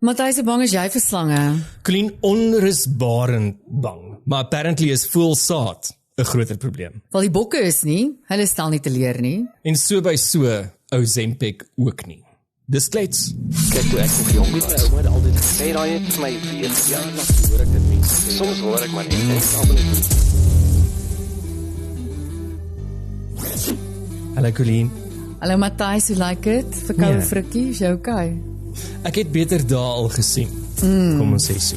Matthys, hoe bang is jy vir slange? Colleen, onrusbarend bang, maar apparently is voelsaad 'n groter probleem. Wel die bokke is nie, hulle stel nie teleur nie. En so by so, Ozempic ook nie. Dis klets. Kyk toe ek nog jong was. My ouma het altyd gesê, raai het vir my 40 jaar lank hoor ek dit mense sê. Soms hoor ek maar net, ek almal net. Hallo Colleen. Hallo Matthys, hoe lyk dit? Verkoue Nee. frikkie, is jy okay? Ek het beter dae al gesien. Kom ons sê so.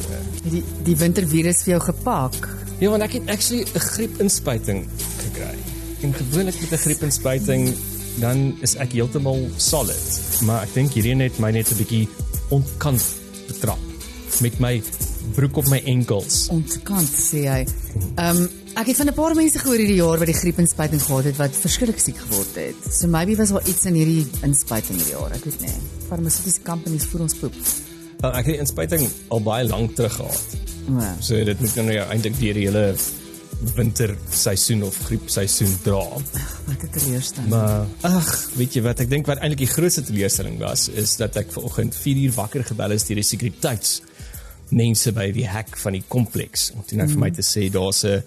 Die wintervirus vir jou gepak. Ja, want ek het actually 'n griepinspuiting gekry. En gewoonlik met 'n griepinspuiting dan is ek heeltemal solid. Maar ek dink hierdie het my net 'n bietjie ontkant betrap met my broek op my enkels. Ontkant, sê hy. Ek het van 'n paar mense gehoor hierdie jaar wat die griepinspuiting gehad het wat verskriklik siek geword het. So maybe was daar iets in hierdie inspuiting hierdie jaar, ek weet nie. Pharmaceutiese companies voer ons poep. Ek het die inspuiting al baie lank terug gehad. Ja. So dit moet nou eintlik deur die hele winterseisoen of griepseisoen dra. Wat 'n teleurstelling. Maar weet jy wat, ek dink wat eintlik die grootste teleurstelling was, is dat ek vanoggend 4 uur wakker gebel is deur die sekuriteitsmense by die hek van die kompleks om toe nou vir my te sê daar's 'n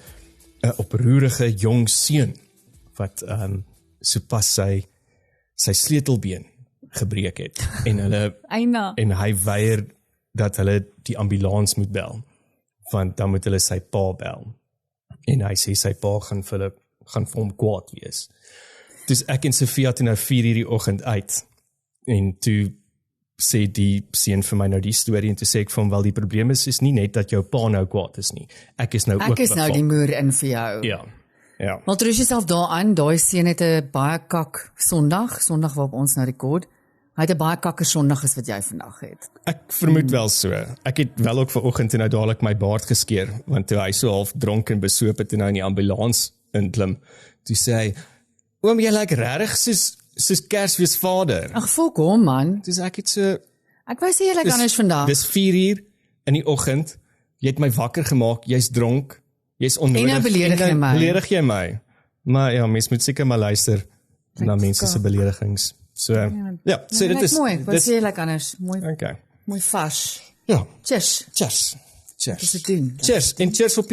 oproerige jong seun wat sopas sy sleutelbeen gebreek het en hulle Eina. en hy weier dat hulle die ambulans moet bel, want dan moet hulle sy pa bel. En hy sê sy pa gaan vir hom kwaad wees. Dus ek en Sofia toe nou 4 uur die oggend uit, en toe sê die seun vir my nou die storie, en toe sê ek vir hom, wel die probleem is nie net dat jou pa nou kwaad is nie, ek is nou ook Ek is nou die beval. moer in vir jou. Ja. Maar trous jouself daaraan, daai seun het 'n baie kak Sondag waarop ons nou rekord. Hy het 'n baie kakker Sondag as wat jy vandag het. Ek vermoed wel so. Ek het wel ook vanoggend toe nou dadelik my baard geskeer, want toe hy so half dronk en besoop het toe nou in die ambulans inklim, toe sê hy, oom, jy lyk regtig soos Kersfeesvader. Ag, fok hom man. Dis ek het so Ek wou sê jy lyk anders vandag. Dis 4 uur in die oggend. Jy het my wakker gemaak, jy's dronk, jy's onnodig. En nou beledig jy my. Beledig jy my. Maar ja, mens moet seker maar luister na mense se beledigings. So ja, so dit is mooi. Ek wou sê jy lyk anders. Mooi, okay. mooi vars. Ja, Cheers. cheers. Wat is dit doen? Cheers. En cheers op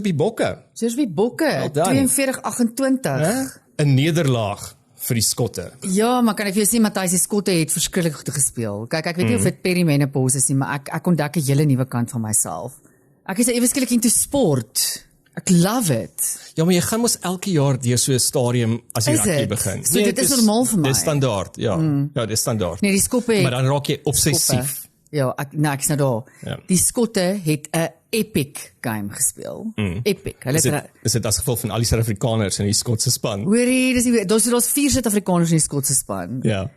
die bokke. Cheers wie bokke. done. 42-28. 'n Nederlaag vir die Skotte. Ja, maar kan ek vir jou sê Matthys, die Skotte het verskriklik goed gespeel. Kyk, ek weet nie of dit perimenopause is nie, maar ek ontdek 'n hele nuwe kant van myself. Ek is ewe skielik into sport. Ek love it. Ja, maar jy gaan mos elke jaar deur so 'n stadium as die Is rugby het? begin. So dit is normaal vir my. Dis standaard, ja. Ja, dis standaard. Nee, die Skoppe het Maar dan raak jy obsessief. Ja, ek is nou daar. Ja. Die Skotte het 'n epic game gespeel. Epic. Hulle het Is dit as gevolg van al die Suid-Afrikaners in die Skotse span? hoorie, daar's 4 Suid-Afrikaners in die Skotse span. Ja.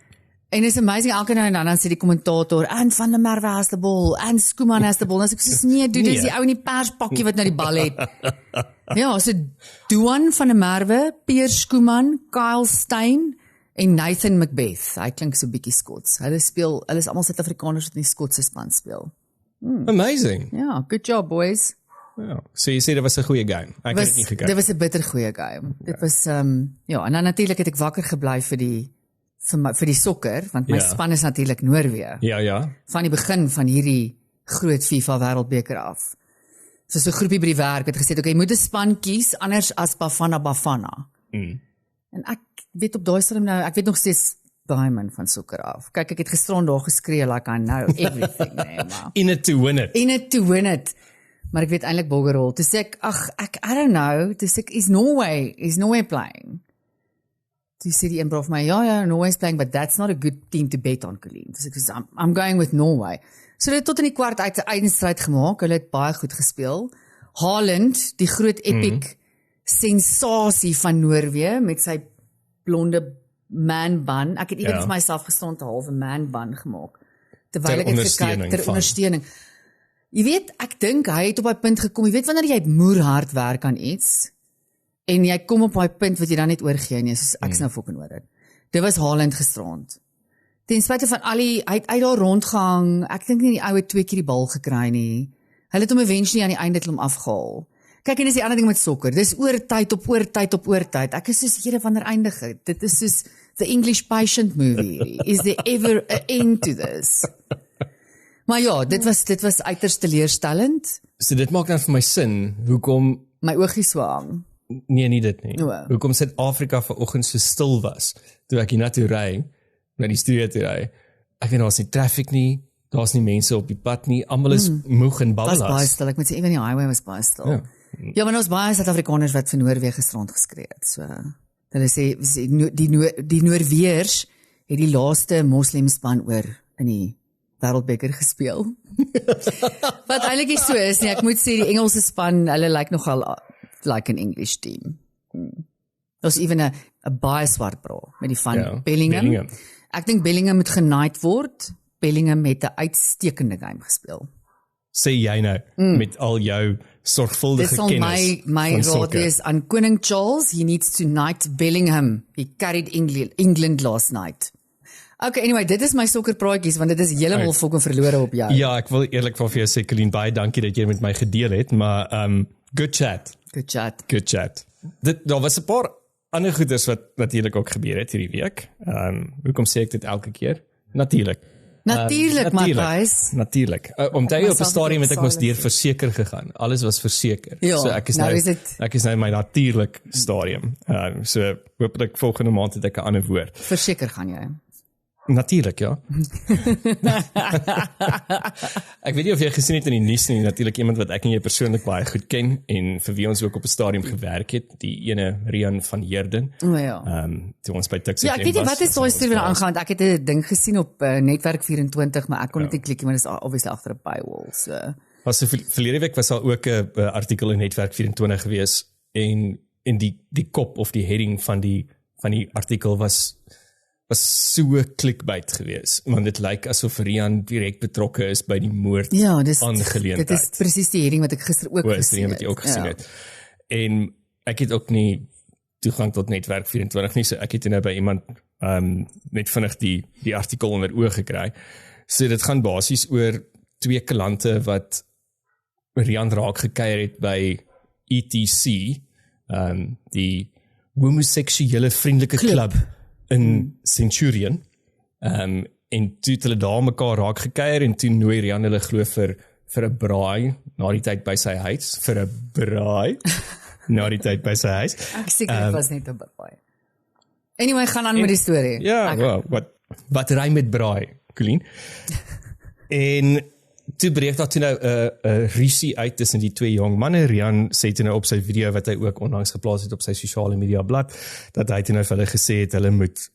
En it's amazing, elke nou en dan sê die kommentator, en Van der Merwe has the ball, en Skuman has the ball. En as ek sê, nee, dude, dis die ou in die perspakkie wat nou die bal het. Ja, so Duan van der Merwe, Piers Skuman, Kyle Steyn en Nathan Macbeth. Hy klink so bietjie Skots. Hulle is almal Suid-Afrikaners wat in die Skotse span speel. Amazing. Ja, good job boys. Ja. So jy sê dit was 'n goeie game. Ek het dit nie gekyk. Dit was 'n bitter goeie game. Dit was ja, en dan natuurlik het ek wakker gebly vir die sokker, want my span is natuurlik Noorwe. Ja. Van die begin van hierdie groot FIFA wêreldbeker af. So 'n groepie by die werk het gesê, okay, jy moet 'n span kies anders as Bafana. En ek weet op daai stadium nou, ek weet nog steeds baie min van sokker af. Kyk, ek het gisteraan daar geskree like I know everything, nee, maar In it to win it. in it to win it. Maar ek weet eintlik boggerol. Toe sê ek, I don't know. Toe sê ek, is Norway playing? Toe sê die een bro vir my, ja, Norway's playing, but that's not a good team to bet on, Colleen. Toe sê ek, I'm going with Norway. So hulle het tot in die kwart uit 'n eindstryd gemaak. Hulle het baie goed gespeel. Haaland, die groot epic sensasie van Noorwe met sy blonde man bun. Ek het eers vir myself gestaan te half 'n man bun gemaak. Terwyl ek het gekyk ter ondersteuning. Jy weet, ek dink hy het op daai punt gekom. Jy weet wanneer jy moerhard werk aan iets en jy kom op daai punt wat jy dan net oorgee nie, soos ek's nou fucking oor dit. Dit was Haaland gisterand. Ten spyte van al die hy het daar rondgehang. Ek dink nie die ou het 2 keer die bal gekry nie. Hulle het hom eventually aan die einde klom afgehaal. Kyk, en dis die ander ding met sokker. Dis oortyd op oortyd. Ek is soos, Here, wanneer eindig dit? Dit is soos the English Patient movie. Is there ever an end to this? Maar ja, dit was uiters teleurstellend. So dit maak dan vir my sin, hoekom My oogie swang. nee, nie dit nie. O. Hoekom Suid-Afrika vanoggend so stil was toe ek hiernatoe ry, na die studio toe ry. Ek weet daar's nie traffic nie, daar's nie mense op die pad nie, almal is moeg en Was baie babbelas. stil. Ek moet sê ewen die highway was baie stil. Ja. Ja, maar ons baie Suid-Afrikaners wat vir Noorwe strand geskree het. So hulle sê die Noorweërs het die laaste moslemspan oor in die Wêreldbeker gespeel. Wat eintlik nie so is nie. Ek moet sê die Engelse span, hulle lyk nogal like an English team. Daar's ewen 'n baie swart bra met die van Ja, Bellingham. Ek dink Bellingham moet genaaid word. Bellingham het 'n uitstekende game gespeel. Sê jy nou met al jou sorgvuldige Dit sal kennis my van raad sokker. wees aan Koning Charles. He needs to knight Bellingham. He carried England last night. Okay, anyway, dit is my sokkerpraatjies want dit is heeltemal fucking verlore op jou. Ja, ek wil eerlik vir jou sê, Colleen, baie dankie dat jy met my gedeel het, maar good chat. Good chat. Good chat. Daar was 'n paar ander goeders wat natuurlik ook gebeur het hierdie week. Hoekom sê ek dit elke keer? Natuurlik. Natuurlik, Matthys. Natuurlik. Omdat jy op 'n Myself stadium het ek mos opsalig deur sê. verseker gegaan. Alles was verseker. Ja, so ek is nou nou is dit- ek is nou in my natuurlik stadium. So hopelik volgende maand het ek 'n ander woord. Verseker gaan jy. Natuurlik, ja. Ek weet nie of jy gesien het in die nuus nie, natuurlik iemand wat ek en jy persoonlik baie goed ken en vir wie ons ook op 'n stadium gewerk het, die ene Rian van Heerden. O ja. Toe ons by Tuks Ja, ek weet nie wat is daai storie wat aangaan. Ek het 'n ding gesien op Netwerk 24, maar ek kon dit nie klik nie, maar dit is obviously agter 'n paywall. So Was verlede week was daar ook 'n artikel in Netwerk 24 gewees en die kop of die heading van die artikel was so clickbait gewees, want dit lyk asof Rian direk betrokke is by die moord ja, dit aangeleentheid. is presies die heading wat ek gister ook gesien het. Wat jy ook gesien Ja. het. En ek het ook nie toegang tot Netwerk 24 nie, so ek het nou by iemand net vinnig die artikel onder oë gekry. So dit gaan basies oor twee klante wat Rian raak gekuier het by ETC, die homoseksuele vriendelike klub in Centurion. En toe het hulle daar mekaar raak gekuier en toe nooi Rian hulle glo vir 'n braai na die tyd by sy huis, vir 'n braai na die tyd by sy huis. Ek seker dit was net 'n braai. Anyway, gaan aan met die storie. Ja, well, wat ry met braai, Colleen? En toe breek daar toe nou 'n rusie uit tussen die twee jong manne. Rian sê toe nou op sy video wat hy ook onlangs geplaas het op sy sosiale media blad, dat hy toe nou vir hulle gesê het hulle moet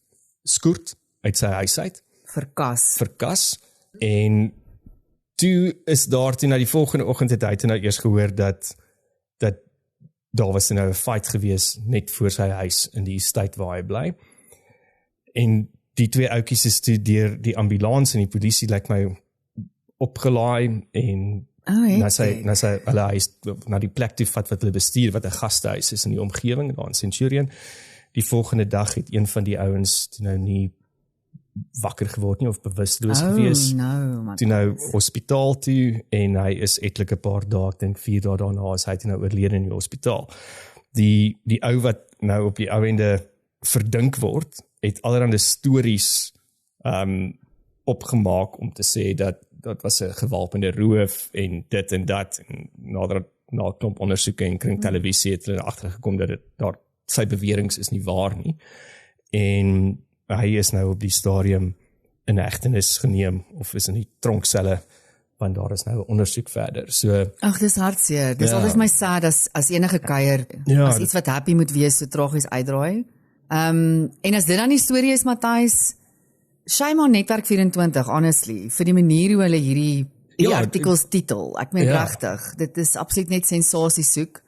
skoort uit sy huis uit, verkas. En toe is daar toe nou die volgende oggend het hy toe nou eers gehoor dat daar was nou 'n fight gewees net voor sy huis in die estate waar hy bly. En die twee ouetjies is toe deur die ambulans en die polisie lyk my opgelaai en hulle huis na die plek toe vat wat hulle bestuur, wat 'n gastehuis is in die omgewing daar in Centurion. Die volgende dag het een van die ouens toe nou nie wakker geword nie of bewusteloos gewees. Toe nou hospitaal toe en hy is etlike paar dae, ek dink 4 dae daarna is hy toe nou oorlede in die hospitaal. Die ou wat nou op die ou ende verdink word, het allerlei stories opgemaak om te sê dat was 'n gewapende roof en dit en dat en na 'n klomp ondersoeke en kringtelevisie het hulle agtergekom dat sy beweringe is nie waar nie. En hy is nou op die stadium in hegtenis geneem of is in die tronkselle want daar is nou 'n ondersoek verder. So ag, dis hartseer. Dis altyd my sad as enige kuier as iets wat happy moet wees so tragies uitdraai. En as dit dan die storie is, Matthys, shame on Netwerk 24, honestly, vir die manier hoe hulle hierdie artikels titel. Ek meen regtig, dit is absoluut net sensasie soek.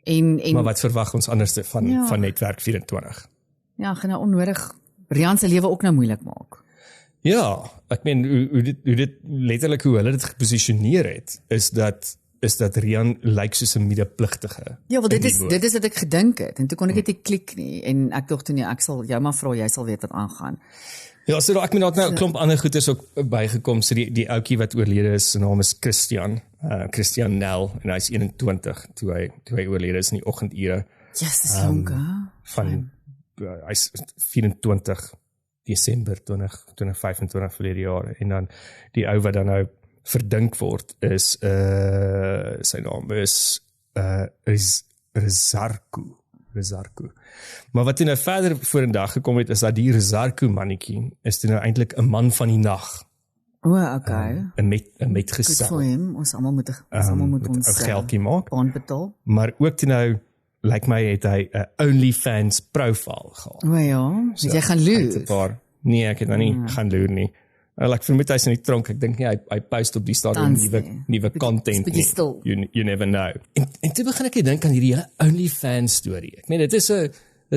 En maar wat verwag ons anders van Netwerk 24? Ja, gaan nou onnodig Rian se lewe ook nou moeilik maak. Ja, ek meen hoe dit letterlik hoe hulle dit geposisioneer het, is dat Rian lyk soos 'n medepligtige. Ja, wel dit is wat ek gedink het en toe kon ek dit nie klik nie en ek dink toe nee, ek sal jou maar vra, jy sal weet wat aangaan. Ja, so ek meen daar het nou 'n klomp ander goeders ook bygekom. So die ouetjie wat oorlede is, sy naam is Christian Nel en hy's 21 toe hy oorlede is in die oggendure. Yes, dis jonk, hy's 24 Desember 2025 verlede jaar en dan die ou wat dan nou verdink word is sy naam is Rezarku. Maar wat toe nou verder vorendag gekom het, is dat die Rezarku mannetjie is toe nou eintlik 'n man van die nag. Okay. 'n Goed metgesel. vir hom. Ons almal moet ons 'n geldjie maak. baan betaal. Maar ook toe nou, lyk my het hy 'n OnlyFans profile gehad. O ja, het jy gaan Hy het 'n loer? paar- Nee, ek het nou nie gaan loer nie. Ek vermoed hy's in die tronk. Ek dink nie hy post op die stadium Tans nie. nuwe content bietjie stil. You never know. En toe begin ek dink aan hierdie hele OnlyFans storie. Ek meen dit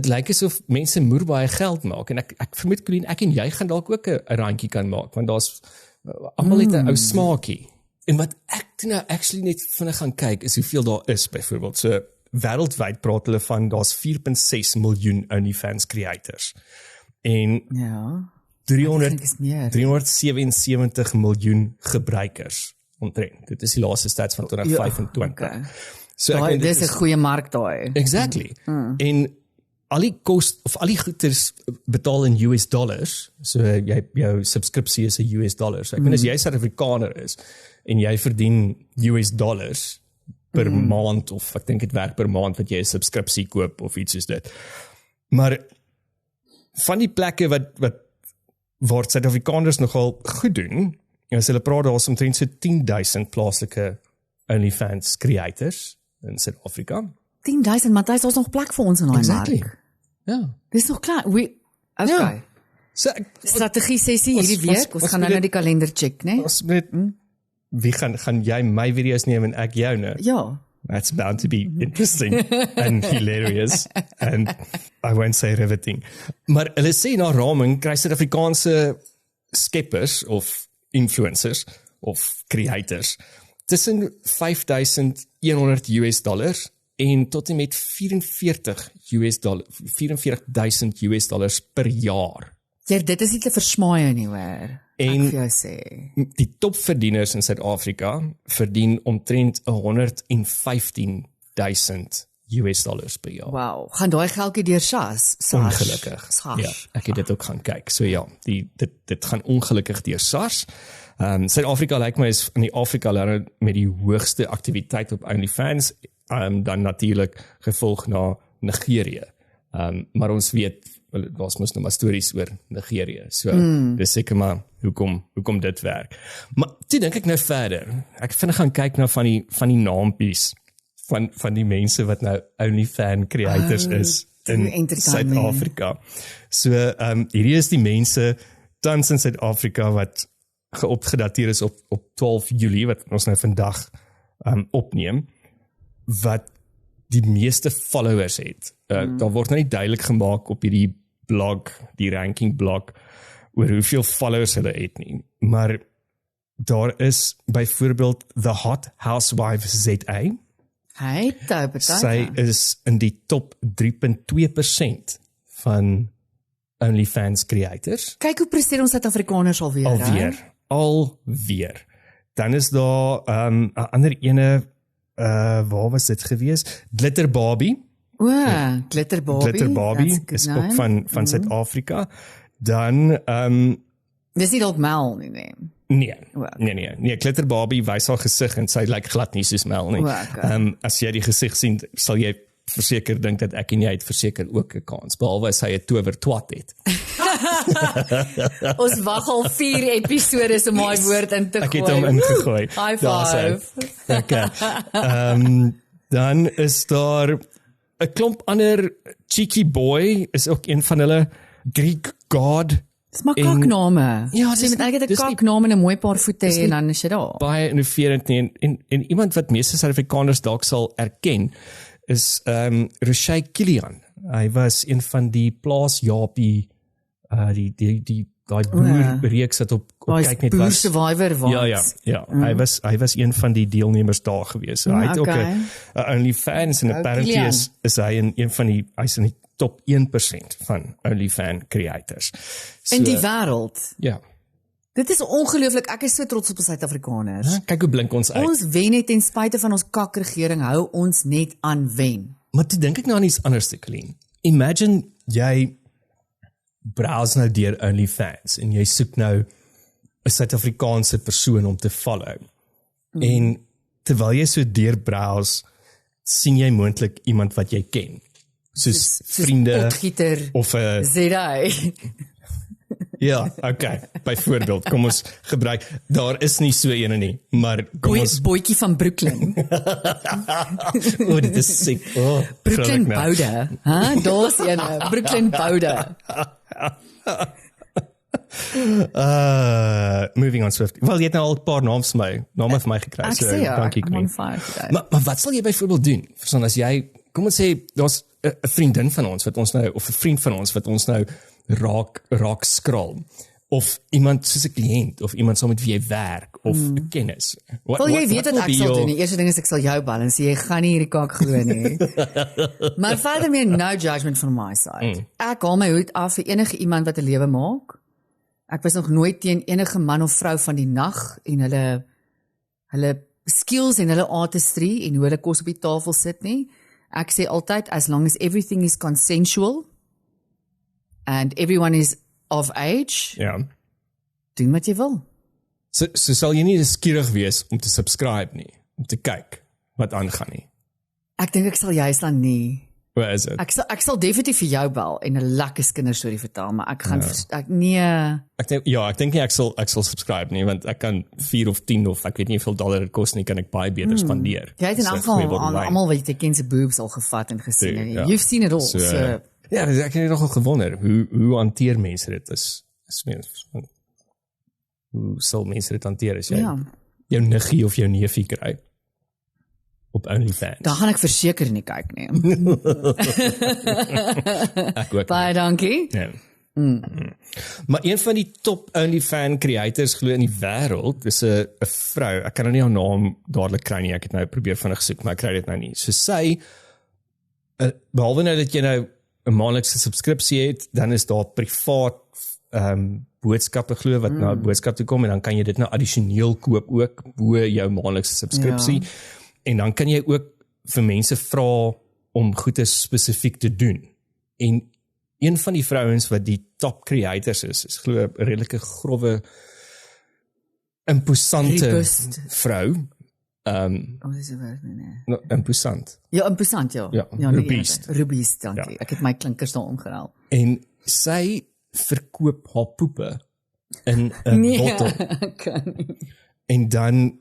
lyk asof mense moer baie geld maak en ek vermoed Colleen, ek en jy gaan dalk ook 'n randjie kan maak want daar's almal het 'n ou smaakie. En wat ek toe nou actually net vinnig gaan kyk is hoeveel daar is byvoorbeeld. So wêreldwyd praat hulle van daar's 4.6 miljoen OnlyFans creators. En Ja. 377 miljoen gebruikers omtrent. Dit is die laaste stats van 2025. Okay. So ek meen, Dis 'n goeie mark daai. Exactly. En al die goederes betaal in US dollars. So jou subskripsie is 'n US dollar. So ek meen as jy Suid-Afrikaner is en jy verdien US dollars per maand of ek dink dit werk per maand wat jy 'n subskripsie koop of iets soos dit. Maar van die plekke waar Suid-Afrikaners nogal goed doen, as hulle praat daar is omtrent so 10,000 plaaslike OnlyFans creators in Suid-Afrika. 10,000, maar daar is nog plek vir ons in daai mark. Ja. Dis nog klaar. Okay. Ja. So Strategie sessie hierdie week. Ons gaan nou die kalender check, né? Ons moet wie gaan jy my video's neem en ek joune? Ja. That's bound to be interesting and hilarious and I won't say riveting. Maar hulle sê na raming kry Suid-Afrikaanse skeppers of influencers of creators tussen $5,100 en tot en met $44,000 per jaar. Ja, dit is nie te versmaai nie, hoor. En ek vir jou sê. Die topverdieners in Suid-Afrika verdien omtrent $115,000 per jaar. Wow, gaan daai geldjie deur SARS? Ongelukkig. SARS. Ja, ek het dit ook gaan kyk. So ja, dit gaan ongelukkig deur SARS. Suid-Afrika lyk my is in die Afrika lande met die hoogste aktiwiteit op OnlyFans, dan natuurlik gevolg na Nigerië. Maar ons weet daar's mos nou maar stories oor Nigerië. So dis seker maar hoekom dit werk. Maar toe dink ek nou verder. Ek vinnig gaan kyk na van die naampies van die mense wat nou OnlyFans creators is in Suid-Afrika. So hierdie is die mense tans in Suid-Afrika wat geopgedateer is op 12 Julie wat ons nou vandag opneem, wat die meeste followers het. Daar word nou nie duidelik gemaak op hierdie blog, die ranking blog, oor hoeveel followers hulle het nie. Maar daar is byvoorbeeld The Hot Housewife ZA. Hy het Sy is in die top 3.2% van OnlyFans creators. Kyk hoe presteer ons Suid-Afrikaners alweer. Dan is daar 'n ander ene, waar was dit gewees? Glitter Barbie. Glitter Barbie is ook van Suid-Afrika. Dan dis nie dalk Mel nie, nee. Nee, Glitter Barbie wys haar gesig en sy lyk glad nie soos Mel nie. As jy die gesig sien, sal jy verseker dink dat ek en jy het verseker ook 'n kans, behalwe as hy 'n tower twat het. Ons wag al 4 episodes om daai woord in te gooi. Ek het hom ingegooi. High five. Okay. Dan is daar 'n klomp ander cheeky boy, is ook een van hulle, Greek God. Dis maar kakname. Ja, jy moet eintlik 'n kaknaam en 'n mooi paar voete hê en dan is jy daar. Baie innoverend nie, en iemand wat meeste Suid-Afrikaners dalk sal erken, is Rochelle Kilian. Hy was een van die plaasjapie, daai boerreeks wat op kyk net was. Survivor was. Ja. Hy was een van die deelnemers daar gewees. So hy het ook 'n OnlyFans en apparently is hy hy's in die top 1% van OnlyFans creators. So, in die wêreld. Ja. Dit is ongelooflik. Ek is so trots op ons Suid-Afrikaners. Ja, kyk hoe blink ons uit. Ons wen net ten spyte van ons kakregering, hou ons net aan wen. Maar toe dink ek nou aan iets anders, Colleen. Imagine jy browse nou deur OnlyFans en jy soek nou 'n Suid-Afrikaanse persoon om te follow. En terwyl jy so deurbrowse, sien jy moontlik iemand wat jy ken. Soos vriende Potgieter, of 'n Zedai. ja, okay. Byvoorbeeld, kom ons gebruik. Daar is nie so ene nie, maar kom ons Boetjie van Brooklyn. dit is siek. Brooklyn Boude. Daar's ene, Brooklyn Boude. Moving on swift. Wel, jy het nou al 'n paar name vir my gekry. Ek sê ja, dankie I'm Queen. on fire today. Maar wat sal jy byvoorbeeld doen? Verstaan, as jy, kom ons sê, daar's 'n vriendin van ons wat ons nou, of 'n vriend van ons wat ons nou raak skraal, of iemand soos 'n kliënt, of iemand saam met wie jy werk, of 'n kennis. Wel, jy weet wat ek sal doen. Die eerste ding is ek sal jou bel en sê jy gaan nie hierdie kak glo nie. Maar verder meer no judgment from my side. Ek haal my hoed af vir enige iemand wat 'n lewe maak. Ek was nog nooit teen enige man of vrou van die nag en hulle skills en hulle artistry en hoe hulle kos op die tafel sit nie. Ek sê altyd, as long as everything is consensual and everyone is of age, Ja. doen wat jy wil. So sal jy nie skieurig wees om te subscribe nie, om te kyk wat aangaan nie. Ek dink ek sal juist dan nie. Waar is dit? Ek sal definitief vir jou bel en 'n lekker kinderstorie vertel, maar ek gaan ek nee. Ek dink nie ek sal subscribe nie, want ek kan 4 of 10 of ek weet nie hoeveel dollar dit kos nie, kan ek baie beter spandeer. Jy het in elk geval aan almal wat jy ken se boobs al gevat en gesien en Ja. you've seen it all. So ja, ek het nogal gewonder hoe hanteer mense dit is hoe sal mense dit hanteer as jy jou niggie of jou neefie kry op OnlyFans. Dan gaan ek verseker nie kyk nie. Ek ook. Baie dankie. Ja. Maar een van die top OnlyFans creators glo in die wêreld is 'n vrou. Ek kan nou nie haar naam dadelik kry nie. Ek het nou probeer vinnig soek, maar ek kry dit nou nie. So sy behalwe nou dat jy nou 'n maandelikse subskripsie het, dan is daar privaat boodskappe glo wat na 'n boodskap toe kom en dan kan jy dit nou addisioneel koop ook bo jou maandelikse subskripsie. Ja. En dan kan jy ook vir mense vra om goeie spesifiek te doen. En een van die vrouens wat die top creators is glo 'n redelike growwe imposante vrou. Wat is die woord nee? Imposant. Ja, imposant ja. Ja, Rubies, dankie. Ja. Ek het my klinkers daar omgehaal. En sy verkoop haar poepe in 'n bottel. Kan nie. En dan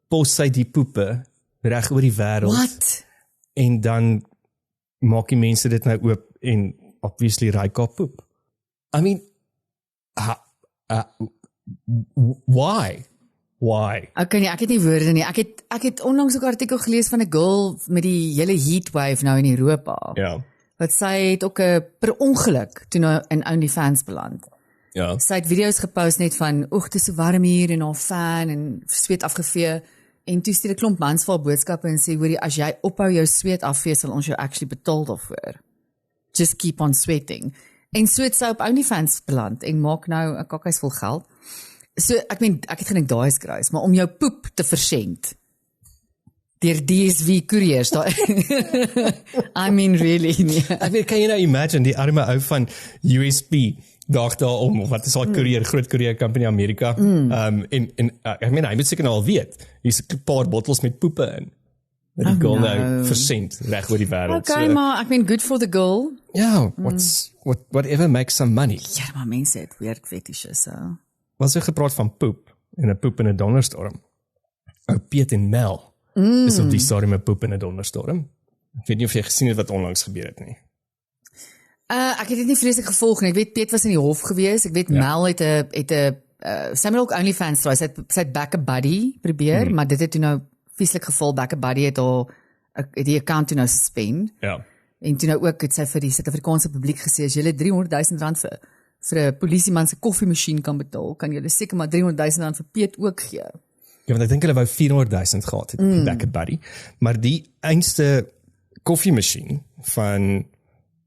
pos sy die poepe reg oor die wêreld. Wat? En dan maak die mense dit nou oop en obviously raai haar poep. I mean, why? Okay, nee, ek het nie woorde nie. Ek het onlangs ook 'n artikel gelees van 'n girl met die hele heatwave nou in Europa. Ja. Wat sy het ook per ongeluk toe nou in OnlyFans beland. Ja. Sy het video's gepost net van oeg, dit is so warm hier en haar fan en sweet afgevee en toe stuur 'n klomp mans vir haar boodskappe en sê hoorie, as jy ophou jou sweet afvee sal ons jou actually betaal daarvoor. Just keep on sweating. En so het sy op OnlyFans beland en maak nou 'n kakkies vol geld. So ek het gedink daai is kruis, maar om jou poep te versend deur DSV koeriers daar. I mean really. Nee. Ek weet, kan jy nou imagine die arme ou van USP dag daarom, of wat is al koerier, groot koerier company Amerika. Ek meen, hy moet seker nou al weet, hier's 'n paar bottels met poepe in. Dat die girl nou versend reg oor die wêreld. Okay, so, maar ek meen good for the girl. Ja, whatever makes some money. Ja, maar mense het weird fetishes, so. Was jy gepraat van poep en 'n poep in 'n donderstorm? Ou Piet en Mel is op die storie met poep in 'n donderstorm. Ek weet nie of jy gesien het wat onlangs gebeur het nie. Ek het dit nie vreeslik gevolg nie. Ek weet Piet was in die hof gewees. Ek weet Mel het 'n sy het ook OnlyFans try. Sy het back a buddy probeer, maar dit het toe nou vieslik geval. Back a buddy het haar die account toe nou suspend. Ja. En toe nou ook het sy vir die Suid-Afrikaanse publiek gesê as jy R300,000 vir 'n polisieman se koffiemasjien kan betaal, kan jy seker maar R300,000 vir Piet ook gee. Ja, want ek dink hulle wou R400,000 gehad het, back a buddy. Maar die einste koffiemasjien van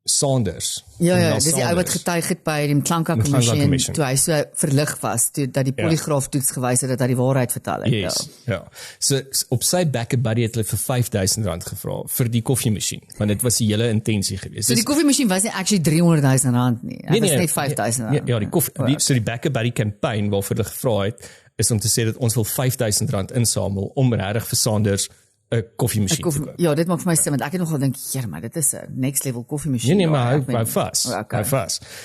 Sanders. Ja, dis die ou wat getuig het by die Mhlanga-kommissie toe hy so verlig was, toe dat die polygraaf toets gewys het dat hy die waarheid vertel het. Yes, ja. So op sy back-a-buddy het hulle vir R5,000 gevra vir die koffiemasjien, want dit was die hele intensie geweest. So die koffiemasjien was nie actually R300,000 nie. Dit was net R5,000. Ja, die back-a-buddy campaign waarvoor hulle gevra het, is om te sê dat ons wil R5,000 insamel om regtig vir Sanders 'n koffiemasjien te koop. Ja, dit maak vir my sin, want ek het nogal dink, maar dit is 'n next level koffiemasjien. Nee, maar hou vas.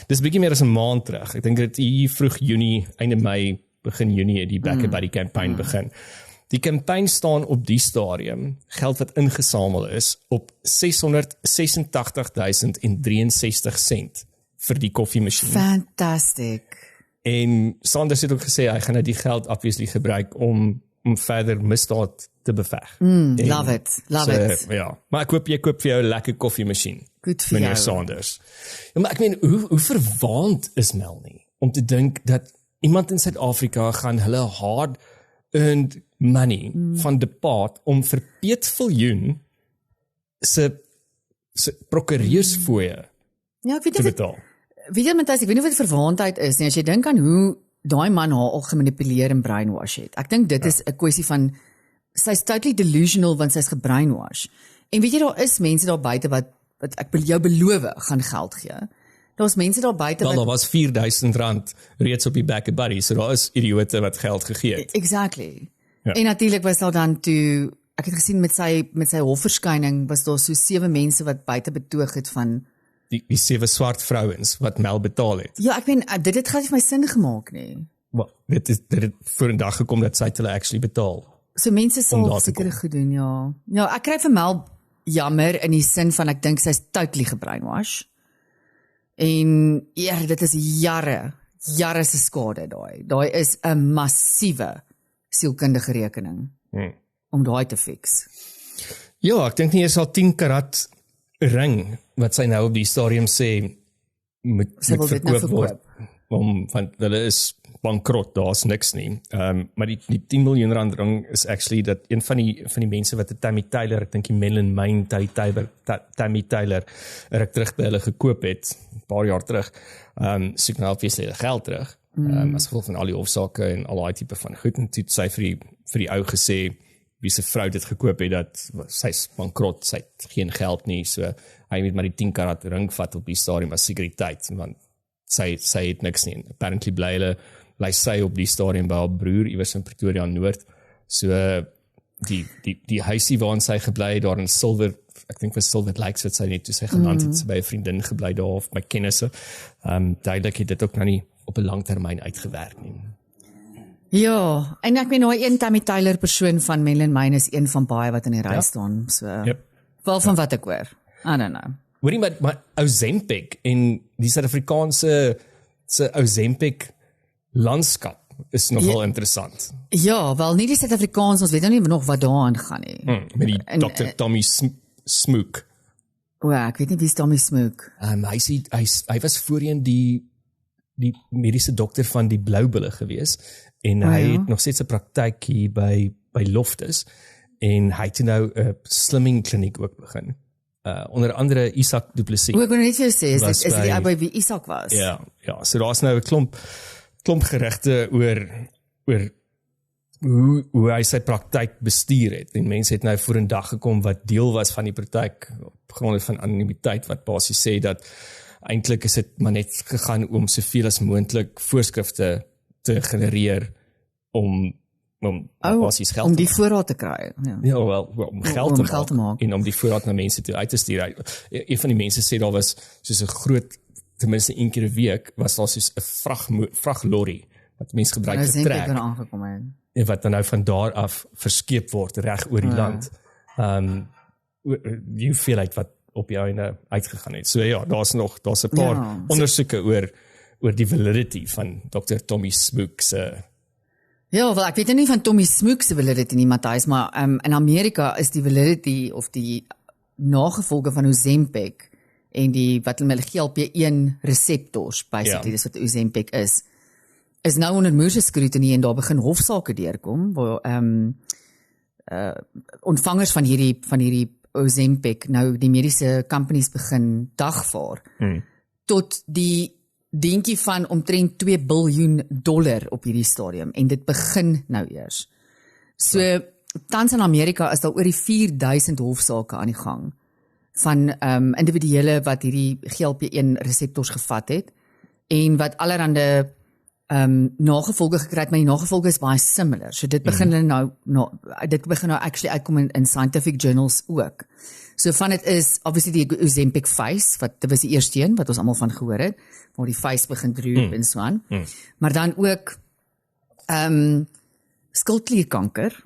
Dis bietjie meer as 'n maand terug. Ek dink dit hier vroeg Junie, einde Mei, begin Junie die back-a-buddy campaign begin. Die campaign staan op die stadium, geld wat ingesamel is, op $686,063 vir die koffiemasjien. Fantastic. En Sanders het ook gesê hy gaan nou die geld obviously gebruik om verder misdaad te beveg. Love it. Ja, maar ek hoop jy koop vir jou 'n lekker koffiemasjien. Goed vir meneer jou. Sanders. Ja, maar ek meen, hoe verwaand is Melanie om te dink dat iemand in Suid-Afrika gaan hulle hard-earned money van depart om vir Piet Viljoen se prokureursfooie Ja, ek weet te nie. betaal. Weet jy, Matthys, ek weet nie of dit verwaandheid is nie, as jy dink aan hoe daai man haar al gemanipuleer en brainwash het. Ek dink dit is 'n kwessie van sy's totally delusional want sy's gebrainwash. En weet jy, daar is mense daar buite wat ek jou beloof gaan geld gee. Daar's mense daar buite Wel, daar was R4,000 reeds op die back-a-buddy, so daar is idiote wat geld gegee het. Exactly. Ja. En natuurlik was daar dan toe, ek het gesien met sy hofverskyning was daar so 7 mense wat buite betoog het van Die 7 swart vrouens wat Mel betaal het. ja, ek meen dit het glad nie vir my sin gemaak nie. Wel, dit het voor 'n dag gekom dat sy hulle actually betaal. So mense Om daar sal te seker kom. goed doen, ja. Ja, ek kry vir Mel jammer in die sin van ek dink sy's totally gebrainwash. En dit is jare se skade daai. Daai is 'n massiewe sielkundige rekening om daai te fix. Ja, ek dink nie eers al 10 karat ring wat sy nou op die stadium sê moet wil dit nou verkoop word. Want hulle is bankrot, daar's niks nie. Maar die R10 miljoen ring is actually dat een van die mense wat Tammy Taylor, ek dink die Melon Mine Tammy Taylor ruk terug by hulle gekoop het 'n paar jaar terug. Soek nou obviously die geld terug. As gevolg van al die hofsaake en al daai tipe van goed, en toe het sy vir die ou gesê wie se vrou dit gekoop het, dat sy's bankrot, sy het geen geld nie, so hy moet maar die 10 karat ring vat op die stadium as sekuriteit, want sy het niks nie. Apparently bly sy op die stadium by haar broer iewers in Pretoria Noord. So die huisie waarin sy gebly het daar in Silver, ek dink vir Silver Lakes wat sy net toe sy geland het, sy by 'n vriendin gebly daar of by kennisse. Duidelik het dit ook nou nie op 'n lang termyn uitgewerk nie. Ja, en ek meen nou een Tammy Taylor persoon van Melon Mine is een van baie wat in die ry staan, so. Yep. Wel van wat ek hoor. I don't know. Hoorie, maar Ozempic en die Suid-Afrikaanse Ozempic landskap is nogal interessant. Ja, wel nie die Suid-Afrikaans, ons weet nou nie nog wat daaraan gaan nie. Met die Dr. Tommy Smook. O, ek weet nie wie is Tommy Smook. Hy was voorheen die mediese dokter van die Bloubulle gewees en hy het nog steeds 'n praktyk hier by Loftus en hy het nou 'n slimming kliniek ook begin. Onder andere Isak Du Plessis. O, ek wil net vir jou sê, is dit by- die ou by wie Isak was? Ja, so daar's nou 'n klomp gerugte oor hoe hy sy praktyk bestuur het. En mense het nou voor 'n dag gekom wat deel was van die praktyk op grond van anonimiteit wat basies sê dat eintlik is dit maar net gegaan om soveel as moontlik voorskrifte te genereer om basies geld om te die voorraad te kry. Ja. Ja, wel, om geld te maak en om die voorraad na mense toe uit te stuur. Een van die mense sê daar was soos 'n groot, ten minste een keer 'n week, was daar soos 'n vraglorry wat mense gebruik vir trek. En wat dan nou van daar af verskeep word reg oor die land. Die hoeveelheid wat op jou einde uitgegaan het. So ja, daar's 'n paar ondersoeke oor die validity van Dr. Tommy Smook se. Ja, wel ek weet nie van Tommy Smook se validity nie, Matthys, maar in Amerika is die validity of die nagevolge van Ozempic en die wat hulle GLP-1 reseptors basically, dis wat Ozempic is nou onder moeëse skrutiny en daar begin hofsaake deurkom waar ontvangers van hierdie Ozempic nou die mediese companies begin dagvaar, tot die dingetjie van omtrent $2 biljoen op hierdie stadium, en dit begin nou eers. So, tans in Amerika is daar oor die 4000 hofsaake aan die gang, van individuele wat hierdie GLP-1 reseptors gevat het, en wat allerhande nagevolge gekry het, maar die nagevolge is baie similar. So dit begin dit begin nou actually uitkom in scientific journals ook. So van dit is obviously die Ozempic face, wat dit was die eerste een wat ons almal van gehoor het, waar die face begin droop en so aan. Maar dan ook skildklierkanker.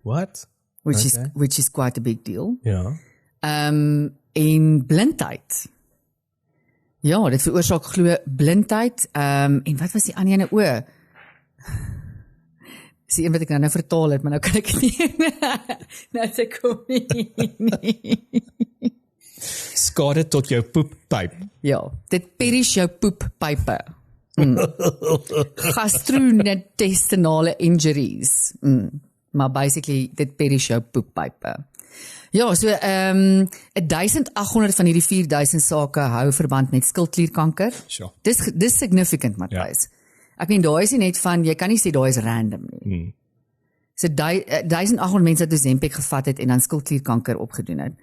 What? Which is quite a big deal. Ja. En blindheid. Ja, dit veroorsaak glo blindheid. En wat was die ander ene? Dis een wat ek nou vertaal het, maar nou kan ek het nie. Nou se kom nie. Skade tot jou poeppyp. Ja, dit perish jou poeppype. Gastrointestinale injuries. Maar basically, dit perish jou poeppype. Ja, so 1800 van hierdie 4000 sake hou verband met skildklierkanker. Sure. Dis significant, Matthys. Ek meen, daar is nie net van, jy kan nie sê daar is random nie. So 1800 mense het Ozempic gevat het en dan skildklierkanker opgedoen het.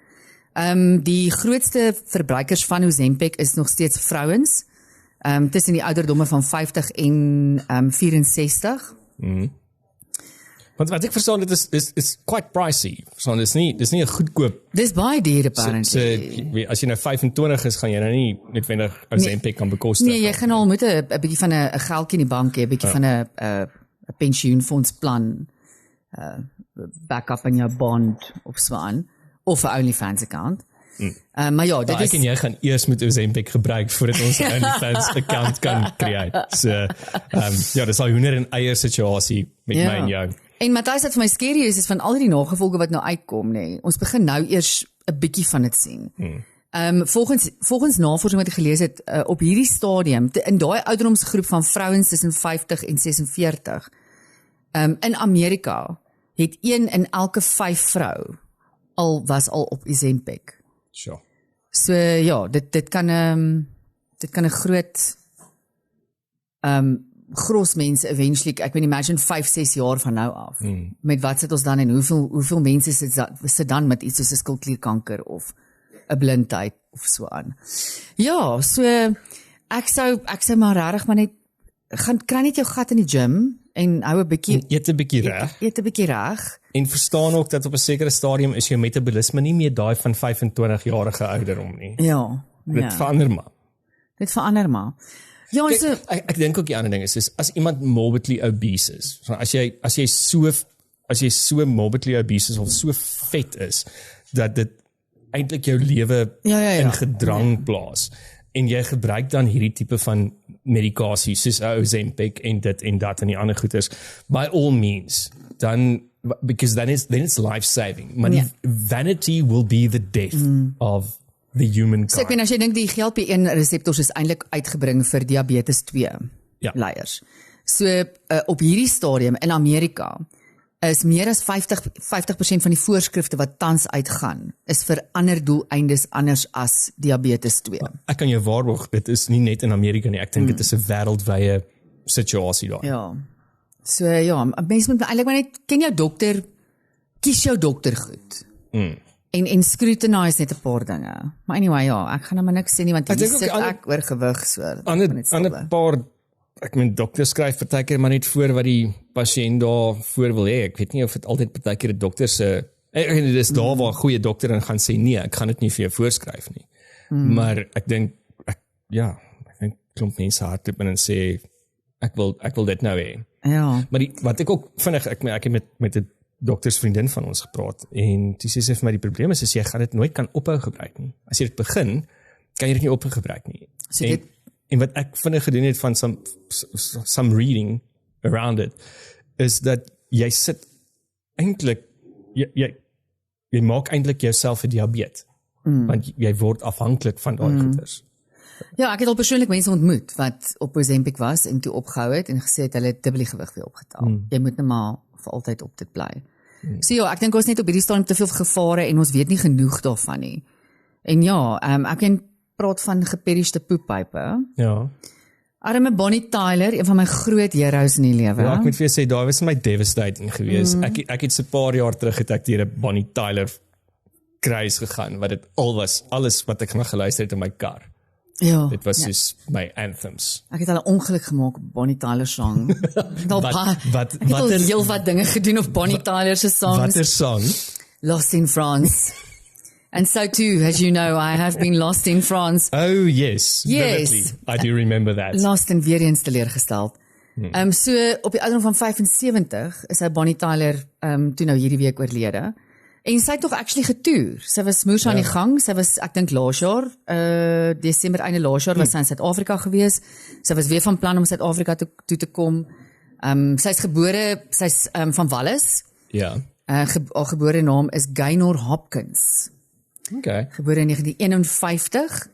Die grootste verbruikers van Ozempic is nog steeds vrouens, tussen die ouderdomme van 50 en 64. Want wat ek verstaan, dit is quite pricey. So dis nie 'n goedkoop. Dis baie duur apparently. As jy nou 25 is, gaan jy nou nie noodwendig Ozempic kan bekostig. Nee, jy gaan al moet 'n bietjie van 'n geldjie in die bank hê, 'n bietjie van 'n pensioenfondsplan, backup in jou bond of so aan, of 'n OnlyFans account. Maar ja, dit is... Ek en jy gaan eers met Ozempic gebruik voordat ons 'n OnlyFans account kan create. So, ja, dis al hoender en eier situasie met my en jou. En Matthys, wat vir my scary is van al die nagevolge wat nou uitkom, nê. Ons begin nou eers 'n bietjie van dit sien. Volgens navorsing wat ek gelees het, op hierdie stadium, in daai ouderdomsgroep van vrouens tussen 50 en 46, in Amerika, het 1 in elke 5 vrou was al op Ozempic. Sure. So ja, dit kan 'n groot gros mense eventually, ek wil imagine 5-6 jaar van nou af. Met wat sit ons dan en hoeveel mense sit dan met iets soos 'n skildklierkanker of 'n blindheid of so aan. Ja, so ek sou maar regtig maar net gaan kry net jou gat in die gym en hou 'n bietjie eet 'n bietjie reg. Eet 'n bietjie reg. En verstaan ook dat op 'n sekere stadium is jou metabolisme nie meer daai van 25-jarige ouderdom nie. Ja. Dit verander maar. Ja, so ek dink ook die ander ding is as iemand morbidly obese is. So as jy so morbidly obese is of so vet is dat dit eintlik jou lewe in gedrang plaas en jy gebruik dan hierdie tipe van medikasie soos Ozempic en dit en dat en die ander goeders, by all means, dan because then it's life saving. Vanity will be the death of the human kind. So ek weet as jy dink die GLP-1 reseptors is eintlik uitgebring vir diabetes 2 leiers. So op hierdie stadium in Amerika is meer as 50% van die voorskrifte wat tans uitgaan is vir ander doeleindes anders as diabetes 2. Ek kan jou waarborg, dit is nie net in Amerika nie, ek dink dit is 'n wêreldwye situasie daar. Ja. So ja, mense moet eintlik maar net ken jou dokter, kies jou dokter goed. En scrutinize net 'n paar dinge. Maar anyway, ja, ek gaan nou maar niks sê nie want hier sit ek oor gewig so. Ander paar, ek meen dokters skryf partykeer maar net voor wat die pasiënt daar voor wil hê. Ek weet nie of dit altyd partykeer 'n dokter se dit is daar waar 'n goeie dokter en gaan sê nee, ek gaan dit nie vir jou voorskryf nie. Maar ek dink klomp mense hardloop en sê ek wil dit nou hê. Ja. Maar wat ek ook vinnig ek het met 'n doktersvriendin van ons gepraat en toe sê sy vir my die probleem is jy gaan dit nooit kan ophou gebruik nie. As jy dit begin, kan jy dit nie ophou gebruik nie. So en wat ek vinnig gedoen het van some reading around it is dat jy sit eintlik jy maak eintlik jouself 'n diabetes. Want jy word afhanklik van daai goeders. Ja, ek het al persoonlik mense ontmoet wat op Ozempic was en toe opgehou het en gesê het hulle het dubbel die gewig weer opgetel. Jy moet net maar vir altyd op dit bly. So ja, ek dink ons net op hierdie stadium te veel gevare en ons weet nie genoeg daarvan nie. En ja, ek kan praat van geperishte poeppype. Ja. Arme Bonnie Tyler, een van my groot heroes in die lewe. Ja, ek moet vir jou sê, daar was my devastating gewees. Ek het so 'n paar jaar terug het ek deur 'n Bonnie Tyler kruis gegaan, wat dit alles wat ek na geluister het in my kar. Ja. Dit was soos my anthems. Ek het al 'n ongeluk gemaak op Bonnie Tyler song. Ek het al watter heel wat dinge gedoen op Bonnie Tyler se songs. watter song? Lost in France. And so too, as you know, I have been lost in France. Oh yes, Yes. vividly. I do remember that. Lost en weer eens teleurgesteld. So op die ouderdom van 75 is hy Bonnie Tyler toe nou hierdie week oorlede. En sy het tog actually getoer. Sy was moes aan die gang. Sy was ek dink laas jaar, Desember einde laas jaar was sy in Suid-Afrika gewees. Sy was weer van plan om Suid-Afrika toe te kom. Sy's gebore, sy's van Wallis. Ja. Haar gebore naam is Gaynor Hopkins. Okay. Gebore in 1951.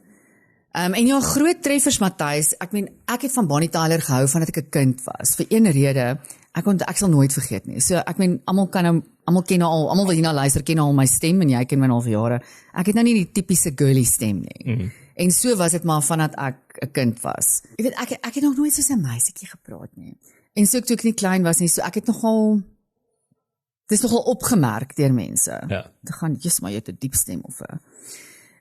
En ja, groot treffers Matthys. Ek het van Bonnie Tyler gehou vandat ek 'n kind was. Vir een rede, ek sal nooit vergeet nie. So almal ken nou al, almal wat hierna luister ken al my stem en jy ken my al vir jare. Ek het nou nie die tipiese girly stem nie. En so was dit maar vandat ek 'n kind was. Jy weet ek het nog nooit soos 'n meisietjie gepraat nie. En so toe ek nie klein was nie, so ek het dis nogal opgemerk deur mense. Ja. Te gaan, jy's maar jy het 'n diep stem of 'n.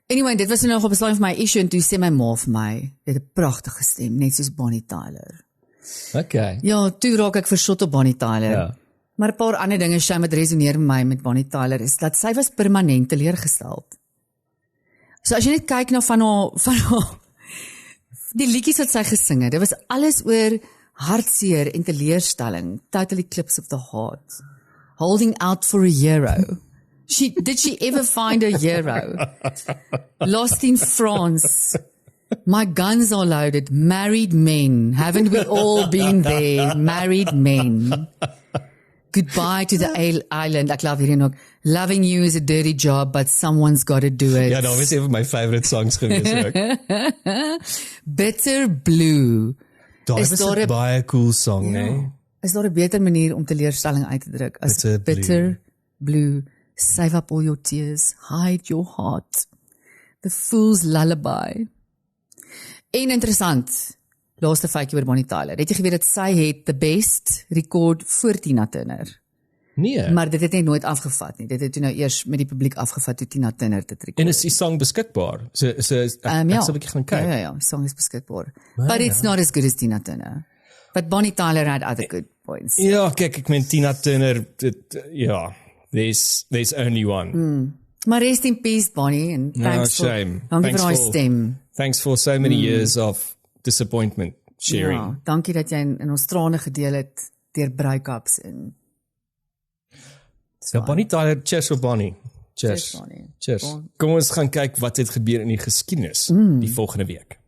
Anyway, dit was nou nog op 'n stadium vir my issue en toe sê my ma vir my, jy het 'n pragtige stem, net soos Bonnie Tyler. Okay. Ja, toe raak ek versot op Bonnie Tyler. Ja. Maar 'n paar ander dinge wat resoneer met my met Bonnie Tyler is dat sy was permanent teleurgesteld. So as jy net kyk na van haar die liedjies wat sy gesing het, dit was alles oor hartseer en teleurstelling, totally clips of the heart. Holding out for a hero. Did she ever find a hero? Lost in France. My guns are loaded. Married men. Haven't we all been there? Married men. Goodbye to the island. Ek love hierdie ook. Loving you is a dirty job, but someone's got to do it. Ja, dat was een van my favorite songs gewees ook. Bitter Blue. Daar was 'n baie cool song, nee. Is daar 'n beter manier om teleurstelling uit te druk as Bitter Blue? Save up all your tears, hide your heart. The Fool's Lullaby. En interessant, laaste feitjie oor Bonnie Tyler. Het jy geweet dat sy het the best record voor Tina Turner? Nee. Maar dit het net nooit afgevat nie. Dit het toe nou eers met die publiek afgevat toe Tina Turner dit record. En is die song beskikbaar? So ek sal 'n bietjie gaan kyk. Ja, die song is beskikbaar. But it's not as good as Tina Turner. But Bonnie Tyler had other good points. Ja, kyk, ek meen Tina Turner, ja, there's only one. Maar rest in peace, Bonnie, and thanks for, dankie vir haar stem. Thanks for so many years of disappointment sharing. Ja, dankie dat jy in ons trane gedeel het deur breakups en ja, Bonnie Tyler, cheers vir Bonnie. Cheers. Bonnie. Cheers. Kom ons gaan kyk wat het gebeur in die geskiedenis die volgende week.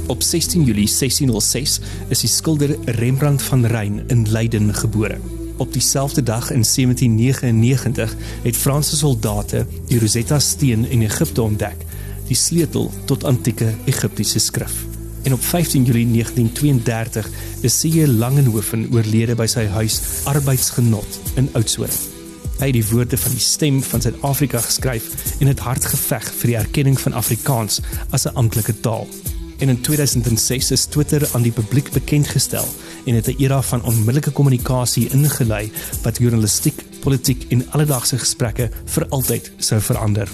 Op 16 Julie 1606 is die skilder Rembrandt van Rijn in Leiden gebore. Op dieselfde dag in 1799 het Franse soldate die Rosetta Steen in Egipte ontdek, die sleutel tot antieke Egiptiese skrif. En op 15 Julie 1932 is C.J. Langenhoven oorlede by sy huis Arbeidsgenot in Oudtshoorn. Hy het die woorde van die stem van Suid-Afrika geskryf en het hard geveg vir die erkenning van Afrikaans as 'n amptelike taal. En in 2006 is Twitter aan die publiek bekendgestel en het 'n era van onmiddellike kommunikasie ingelei wat journalistiek, politiek en alledaagse gesprekke vir altyd sou verander.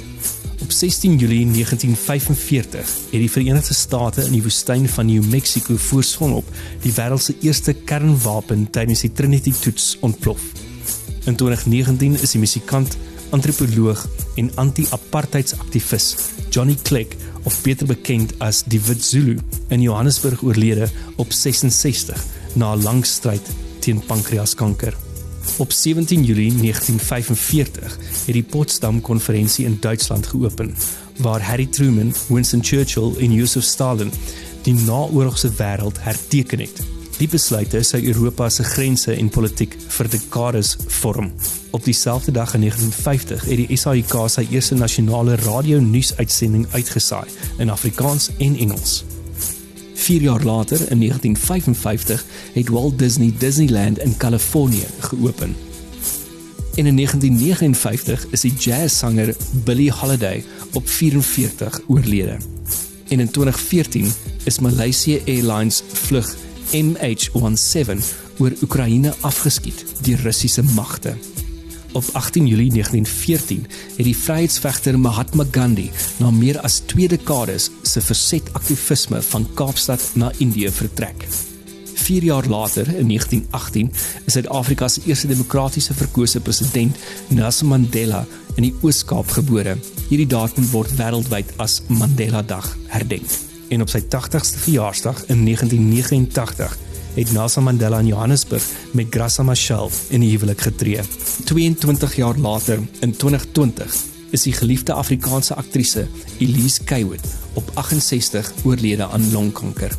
Op 16 Julie 1945 het die Verenigde State in die woestyn van New Mexico voor sonop die wêreld se eerste kernwapen tydens die Trinity-toets ontplof. In 2019 is die musikant, antropoloog en anti-apartheidsaktivis Johnny Clegg, of beter bekend as die Wit Zulu, in Johannesburg oorlede op 66 na 'n lang stryd teen pankreaskanker. Op 17 Julie 1945 het die Potsdam-konferensie in Duitsland geopen, waar Harry Truman, Winston Churchill en Joseph Stalin die naoorlogse wêreld herteken het. Die besluite sou Europa se grense en politiek vir dekades vorm. Op dieselfde dag in 1950 het die SAIK sy eerste nasionale radio-nuusuitsending uitgesaai in Afrikaans en Engels. 4 jaar later, in 1955, het Walt Disney Disneyland in Kalifornië geopen. En in 1959 is die jazzsanger Billie Holiday op 44 oorlede. En in 2014 is Malaysia Airlines vlug MH17 oor Oekraïne afgeskiet deur Russiese magte. Op 18 Julie 1914 het die vryheidsvegter Mahatma Gandhi na meer as 2 dekades se versetaktivisme van Kaapstad na Indië vertrek. 4 jaar later, in 1918, is Suid-Afrika se eerste demokratiese verkose president Nelson Mandela in die Oos-Kaap gebore. Hierdie datum word wêreldwyd as Mandela Dag herdenk. En op sy 80ste verjaarsdag in 1989 het Nelson Mandela in Johannesburg met Graça Machel in die huwelik getree. 22 jaar later, in 2020, is die geliefde Afrikaanse aktrise Elise Kaywood op 68 oorlede aan longkanker.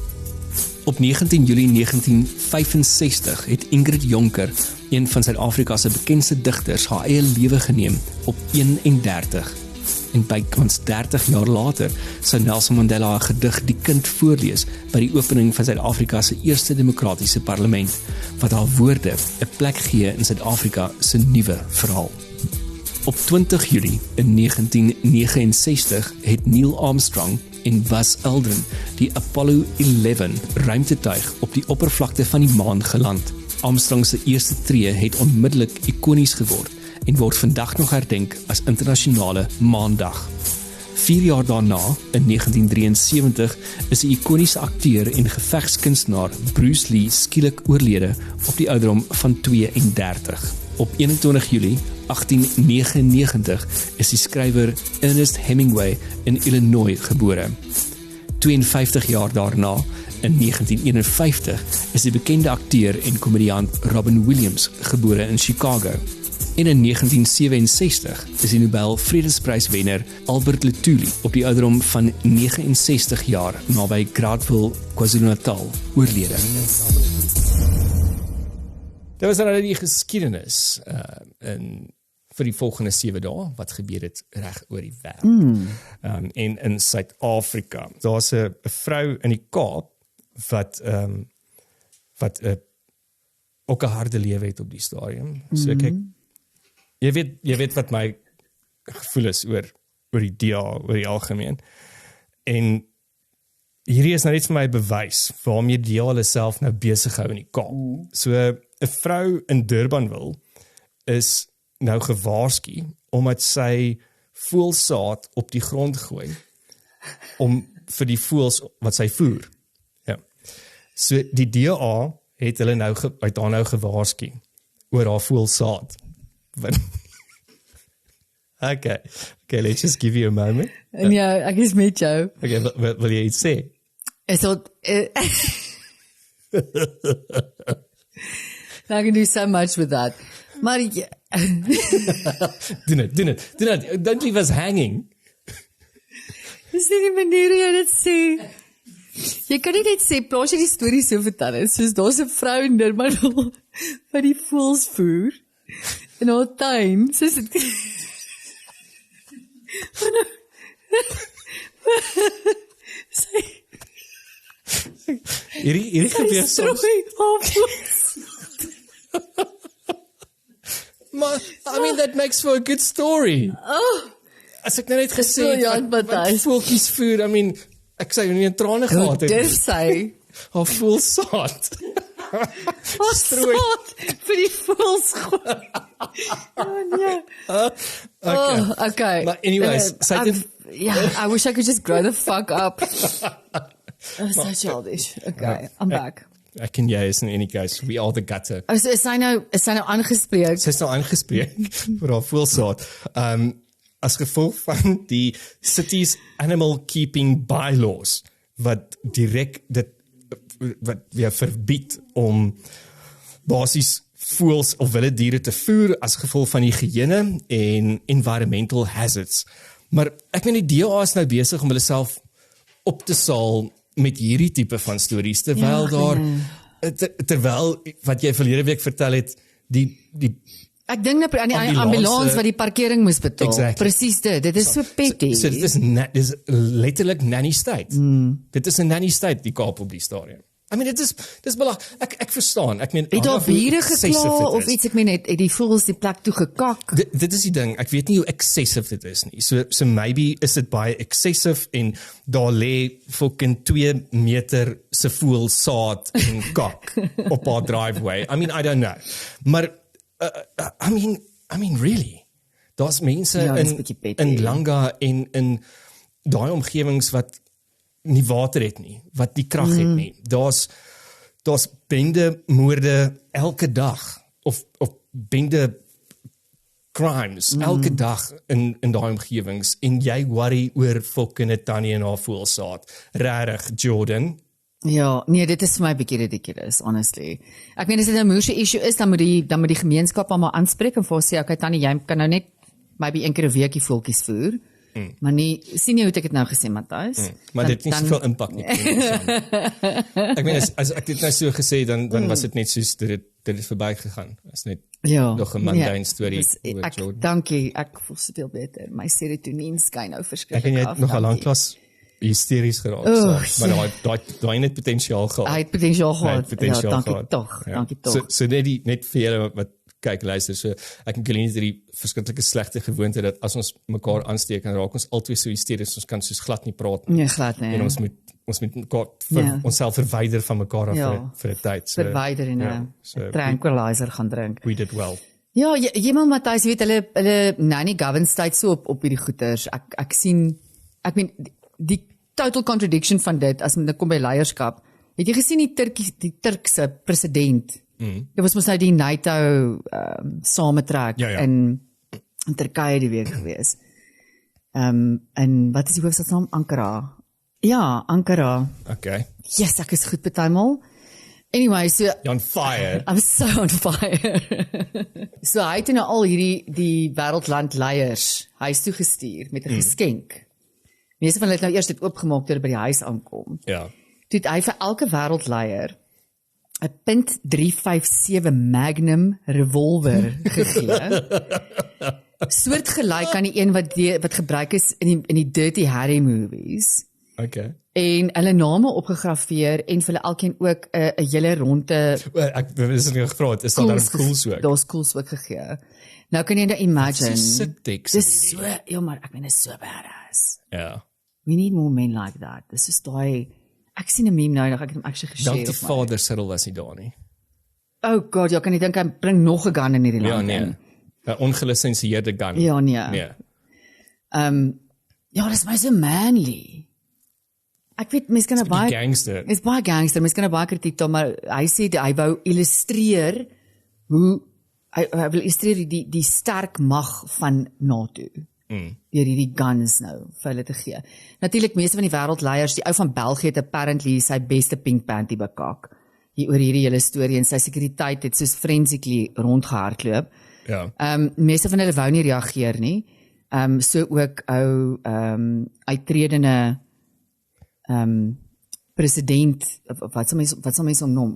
Op 19 Julie 1965 het Ingrid Jonker, een van Suid-Afrika se bekendste digters, haar eie lewe geneem op 31. En bykans 30 jaar later sou Nelson Mandela 'n gedig Die Kind voorlees by die opening van Suid-Afrika se eerste demokratiese parlement, wat haar woorde 'n plek gee in Suid-Afrika se nuwe verhaal. Op 20 Julie in 1969 het Neil Armstrong en Buzz Aldrin die Apollo 11 ruimtetuig op die oppervlakte van die maan geland. Armstrong se eerste tree het onmiddellik ikonies geword en word vandag nog herdenk as internasionale maandag. 4 jaar daarna, in 1973, is die ikoniese akteur en gevegskunstenaar Bruce Lee skielik oorlede op die ouderdom van 32. Op 21 Julie 1899 is die skrywer Ernest Hemingway in Illinois gebore. 52 jaar daarna, in 1951, is die bekende akteur en komediant Robin Williams gebore in Chicago. En in 1967 is die Nobel Vredespryswenner Albert Luthuli op die ouderdom van 69 jaar naby Gradville, KwaZulu-Natal, oorlede. Dit was nou die geskiedenis vir die volgende 7 dae, wat gebeur het reg oor die wêreld. En in Suid-Afrika, daar's 'n vrou in die Kaap, wat ook 'n harde lewe het op die stadium. So kyk, jy weet wat my gevoel is oor die DA, oor die algemeen. En hierdie is nou net vir my bewys waarmee die DA hulle self nou besig hou in die Kaap. So 'n vrou in Durbanville is nou gewaarsku omdat sy voelsaad op die grond gooi om vir die voëls wat sy voer. Ja. So die DA het hulle nou uit haar nou gewaarsku oor haar voelsaad. Okay, let's just give you a moment. En ja, ek is met jou. Okay, wil jy iets sê? Ek thought I can do so much with that. Maar ja, Doen it. Don't leave us hanging. dis nie die manier hoe jy dit sê. Jy kan nie net sê, plaas jy die storie so vertel het, soos daar's 'n vrou in Durban wat die voëls voer in haar tuin, soos dit Hierdie gebeur soms. Maar, I mean, that makes for a good story. As ek nou net gesê het, wat voeltjies voer, I mean, ek sê nie in trane gehad het. Dis sy. Haar voelsaad. Strooi. Vir die voëls gooi. Okay. But anyways, I wish I could just grow the fuck up. That's so childish. Okay, I'm back. Ek en jy is in any case, we are the gutter. So is sy nou aangespreek? Sy is nou aangespreek vir haar voelsaad. As gevolg van die city's animal keeping bylaws, wat direk wat weer verbied om basies voëls of wilde diere te voer as gevolg van higiëne en environmental hazards. Maar ek meen die DA is nou besig om hulle self op te saal met hierdie tipe van stories, terwyl wat jy verlede week vertel het, die Ek dink net aan die Ambulance, ambulans wat die parkering moes betaal. Exactly. Presies dit is so petty. So dit is letterlik nanny state. Dit is 'n nanny state die Kaap op die stadium. I mean, dit is belaglik. Ek verstaan. Ek meen, Het daar bure excessive gekla dit of is. iets, ek meen het die voëls die plek toe gekak. Dit is die ding, ek weet nie hoe excessive dit is nie. So maybe is dit baie excessive en daar lê fucking 2 meter se voël saad en kak op haar driveway. I mean, I don't know. Maar I mean really. Daar's mense Ja, dis bietjie petty. in Langa en in daai omgewings wat nie water het nie, wat die krag het nie. Daar's bende moorde elke dag of bende crimes elke dag in daai omgewings en jy worry oor fucking Tannie en haar voelsaad. Regtig, Jordan. Ja, nee, dit is vir my bietjie ridiculous, honestly. Ek meen as dit 'n moeëse issue is, dan moet die gemeenskap almal aanspreek en vir sê, okay Tannie, jy kan nou net maybe een keer 'n week die voeltjies voer. Maar nie sien jy hoe ek dit nou gesê, Matthys? Maar dit het nie soveel impak nie. Ek meen as ek dit nou so gesê dan was dit net soos dit het verbygegaan. Is net ja, nog 'n mundane storie oor ek, Jordan. dankie, ek voel soveel beter. My serotonien skyn nou Ek verskriklik en jy af. het nog al dankie. lanklaas hysteries geraak. Maar daai net potensiaal gehad. Hy het potensiaal gehad. het potensiaal Ja, dankie gehad. tog. Ja. Dankie tog. So net vir julle wat kyk luister, so ek en Colleen het hierdie verskriklike slegte gewoonte dat as ons mekaar aansteek en raak ons altyd so hysteries, ons kan soos glad nie praat nie. Nee, glad nie. En ons moet mekaar Ja. onsself verwyder van mekaar af Ja. vir 'n tyd. So verwyder en 'n ja, so tranquilizer gaan drink. we did well. Ja, jemand Matthys, weet hulle nanny govern state so op hierdie goeters. Ek sien ek meen die total contradiction van dit as dit kom by leierskap. Het jy gesien die Turkse president? Dit was mos nou die NATO sametrek Ja. in Turkye die week gewees. En wat is die hoofstadnaam? Ankara. Ja, Ankara. Okay. Yes, ek is goed partymal. Anyway, so You're on fire. I'm so on fire. So hy het nou al die wêreldland leiers huis toe gestuur met 'n geskenk. Meeste van hulle het nou eers dit oopgemaak toe hulle by die huis aankom. Ja. Toe het hy vir elke wêreldleier 'n .357 Magnum revolver gegee. Soortgelyk aan die een wat gebruik is in die Dirty Harry movies. Okay. En hulle name opgegraveer en vir hulle elkeen ook 'n hele ronde Ek is nie gevra het, is daar dan cools ook? Daar's cools ook gegee. Nou kan jy nou imagine. Dis so sick, Dis so, ja maar ek meen dit is so badass. Ja. We need more men like that. Dis is daai ek sien 'n meme nou, ek het hom actually geshare. Dank die Vader Cyril was nie daar nie. Oh god, ja, kan jy dink hy bring nog 'n gun in hierdie Ja, land nee. in? 'n ongelisensieerde gun. Ja, nee. Nee. Ja, dis my so manly. Ek weet mense kan nou baie Gangster. Dis baie gangster, mense kan nou baie kritiek toe, maar hy sê hy wou illustreer hoe hy wil illustreer die sterk mag van NATO. Deur hierdie guns nou vir hulle te gee. Natuurlik meeste van die wêreldleiers, die ou van België het apparently sy beste pink panty bekak. Hier oor hierdie hele storie en sy sekuriteit het soos forensically rondgehardloop. Ja. Meeste van hulle wou nie reageer nie. So ook ou uittredende president wat sal mense hom noem?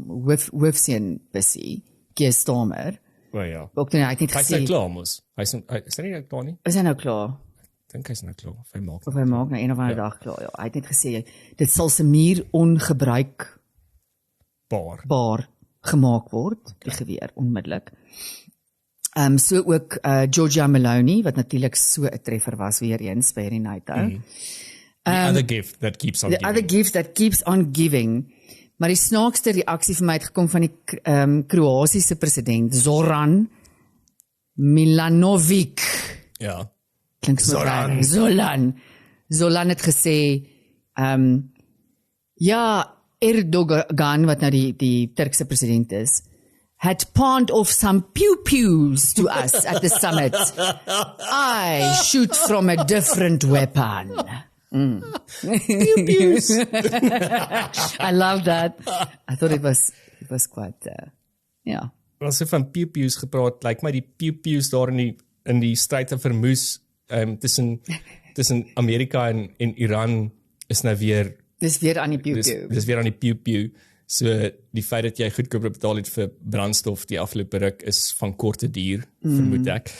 Hoofseun Bussie, Keir Starmer. Wel ja. Ook toe hy het net Hy's nou gesê, klaar mos. Hy's nie nou klaar nie. is hy nou klaar? Dink hy's nou klaar. Of hy maak. Of hy maak nou een of ander dag klaar. Ja, hy het net gesê dit sal se muur ongebruikbaar Paar. gemaak word, die geweer onmiddellik. So ook Giorgia Meloni wat natuurlik so 'n treffer was weer eens by hierdie NATO. The other gift that keeps on The giving. other gift that keeps on giving. Maar die snaakste reaksie vir my het gekom van die Kroatiese president Zoran Milanovic. Ja. Klink so Zoran. Zoran het gesê ja, Erdogan wat nou die Turkse president is, had pawned off some pew-pews to us at the summit. I shoot from a different weapon. Pew-pews. I love that. I thought it was quite, yeah. Ons het van pew-pews gepraat, lyk my die pew-pews daar in die stryd te vermoes tussen Amerika en Iran is nou weer Dis weer aan die pew-pew. dis weer aan die pew-pew So die feit dat jy goedkoper betaal het vir brandstof die afgelope ruk is van korte duur, vermoed ek.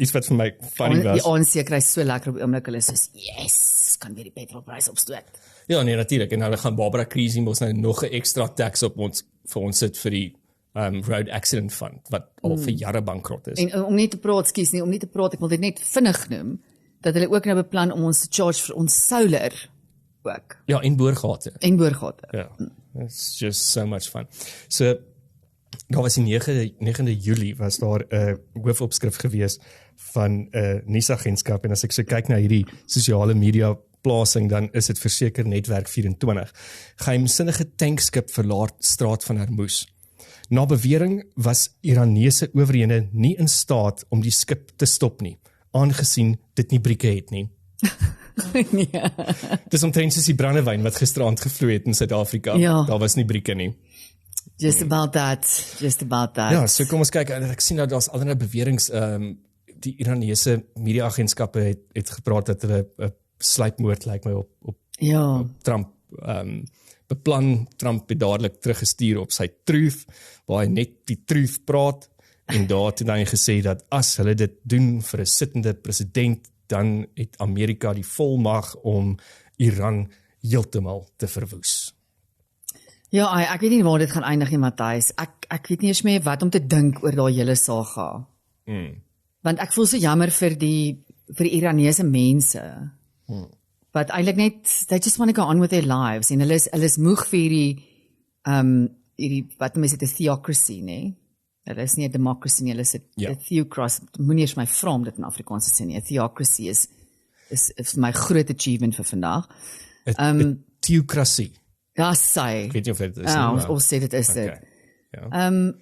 Iets wat vir my funny was. Die ANC kry so lekker op die oomblik, hulle soos, yes, kan weer die petrolprys opstoot. Ja, nee, natuurlik. En hulle gaan Barbara Creezy mos nou nog 'n ekstra tax op ons vir ons sit vir die road accident fund wat al vir jare bankrot is. En om nie te praat, ek wil dit net vinnig noem, dat hulle ook nou beplan om ons te charge vir ons solar ook. Ja, en boorgate. En boorgate. Ja, it's just so much fun. So, daar was die 9de Julie, was daar 'n hoofopskrif gewees van 'n nuusagentskap, en as ek so kyk na hierdie sosiale media plasing, dan is dit verseker Netwerk 24. Geheimsinnige tankskip verlaat straat van Hormuz. Na bewering was Iranese owerhede nie in staat om die skip te stop nie, aangesien dit nie brieke het nie. Nee. Dis omtrent soos die brandewyn wat gisteraand gevloei het in Suid-Afrika. Ja. Daar was nie brieke nie. Just about that. Ja, so kom ons kyk, en ek sien dat daar's allerlei beweringe, die Iranese mediaagentskappe het gepraat dat hulle 'n sluipmoord lyk my op Ja. Trump beplan. Trump het dadelik teruggestuur op sy truth, waar hy net die truth praat, en daar het hy gesê dat as hulle dit doen vir 'n sittende president, dan het Amerika die volmag om Iran heeltemal te verwoes. Ja, ek weet nie waar dit gaan eindig nie, Matthys. Ek weet nie eens meer wat om te dink oor daai hele saga. Want ek voel so jammer vir die Iranese mense. Wat eintlik net, they just want to go on with their lives, en hulle is moeg vir hierdie wat mense dit 'n theocracy, nê? Hulle is nie 'n democracy nie, hulle is 'n theocracy. Moenie eens my vra om dit in Afrikaans te sê nie. 'n Theocracy is my groot achievement vir vandag. 'n theocracy. Ja, sê. Ek weet nie of dit is Ja, nie, maar ons sê dit is dit. okay. Ja.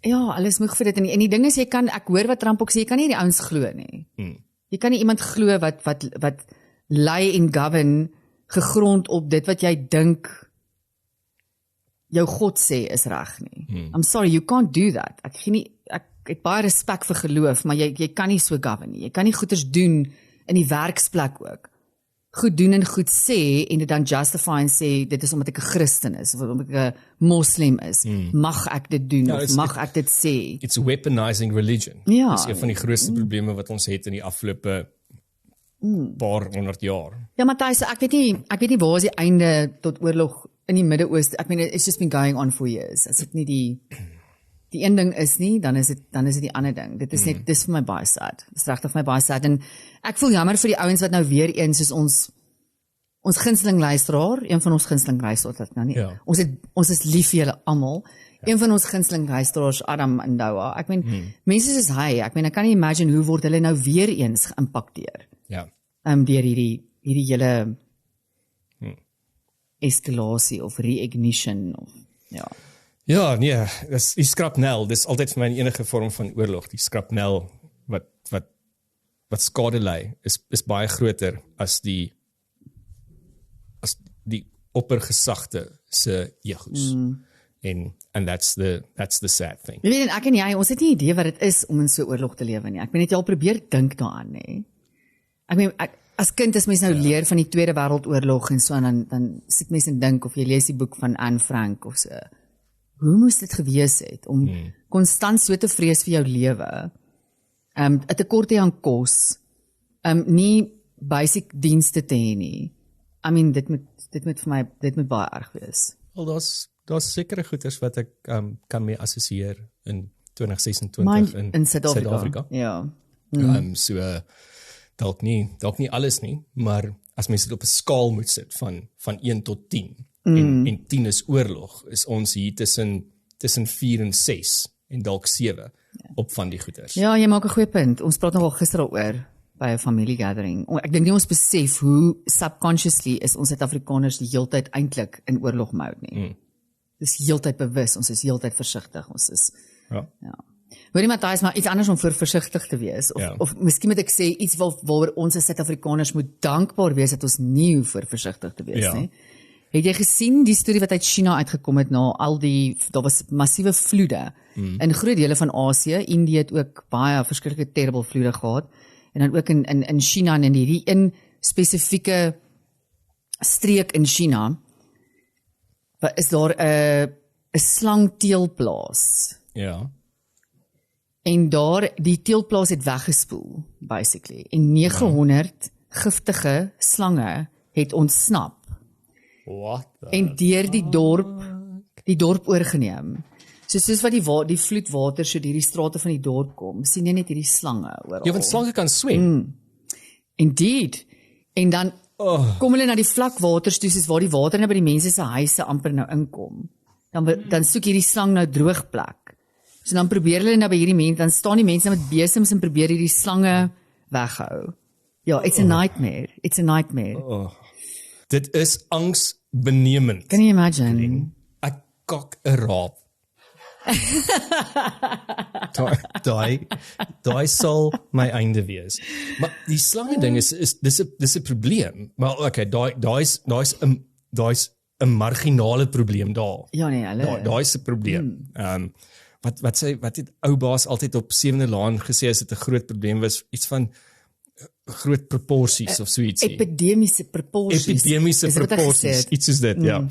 Ja, alles moeg vir dit, en die ding is, ek hoor wat Trump ook sê, jy kan nie die ouens glo nie. Jy kan nie iemand glo wat lei en govern gegrond op dit wat jy dink jou God sê is reg nie. I'm sorry, you can't do that. Ek het baie respek vir geloof, maar jy kan nie so govern nie. Jy kan nie goeders doen in die werksplek ook. Goed doen en goed sê, en dit dan justify en sê, dit is omdat ek 'n Christen is, of omdat ek 'n Moslem is. Mag ek dit doen, of mag ek dit sê? It's weaponizing religion. Ja. Dis een van die grootste probleme wat ons het in die afgelope paar honderd jaar. Ja, Matthys, ek weet nie waar is die einde tot oorlog in die Midde-Ooste. I mean, it's just been going on for years. As dit nie die een ding is nie, dan is dit die ander ding. Dit is net, dis vir my baie sad. Dis regtig vir my baie sad, en ek voel jammer vir die ouens wat nou weer eens soos ons gunsteling luisteraar, een van ons gunsteling luisteraars wat nou nie. Ja. Ons is lief vir julle almal. Een van ons gunsteling luisteraars, Adam Ndawa. Ek meen, mense soos hy, ek kan nie imagine hoe word hulle nou weer eens geïmpakteer. Ja. Deur hierdie hele eskalasie of reignition of ja. Ja, nee, dis die skrapnel, dis altyd vir my 'n enige vorm van oorlog. Die skrapnel wat skade lei is baie groter as die oppergesagte se egos. And that's the sad thing. Jy weet, ek en jy, ons het nie idee wat dit is om in so 'n oorlog te lewe nie. Ek het al probeer dink daaraan, nê. As kind is mens nou leer van die Tweede Wêreldoorlog en so, en dan sit mens en dink, of jy lees die boek van Anne Frank of so. Hoe moes dit gewees het om konstant so te vrees vir jou lewe? 'n tekort hê aan kos, nie basic dienste te hê nie. Dit moet vir my baie erg wees. Wel, daar's sekere goeders wat ek kan mee assosieer in 2026 in Suid-Afrika. Ja. So dalk nie alles nie, maar as mens dit op 'n skaal moet sit van 1 tot 10 en 10 is oorlog, is ons hier tussen 4 en 6 en dalk 7 op van die goeders. Ja, jy maak 'n goeie punt. Ons praat nog al gister daaroor by 'n familiegathering. Ek dink nie ons besef hoe subconsciously is ons Suid-Afrikaners die heeltyd eintlik in oorlogmode nie. Dis heeltyd bewus, ons is heeltyd versigtig, ons is Ja. Hoorie Matthys, maar iets anders om voor versigtig te wees, of miskien moet ek sê iets waaroor ons as Suid-Afrikaners moet dankbaar wees dat ons nie hoef voor versigtig te wees nie. Het jy gesien die storie wat uit China uitgekom het na daar was massiewe vloede in groot dele van Asië. Indië het ook baie verskriklike terrible vloede gehad, en dan ook in China, en in hierdie spesifieke streek in China is daar 'n slangteelplaas. Ja. En daar die teelplaas het weggespoel basically. En 900 giftige slange het ontsnap What? en deur die dorp oorgeneem. So soos wat die vloedwater so deur die strate van die dorp kom, sien jy net hierdie slange oral. Ja, want slange kan swem. Indeed. En dan kom hulle na die vlakwater toe, soos waar die water nou by die mense se huise amper nou inkom. Dan soek hierdie slang nou droog plek. So dan probeer hulle nou by hierdie mense, dan staan die mense met besems en probeer hierdie slange weghou. Ja, it's a nightmare. It's a nightmare. Dit is angsbenemend. Can you imagine? Ek kak 'n raap. Daai sal my einde wees. Maar die slange ding is dis 'n probleem. Maar okay, daai's 'n marginale probleem daar. Ja nee, hulle. Daai's 'n probleem. Wat het ou baas altyd op 7de laan gesê as dit 'n groot probleem was, iets van groot proporsies of so ietsie. Epidemiese proporsies. Iets soos dit, ja.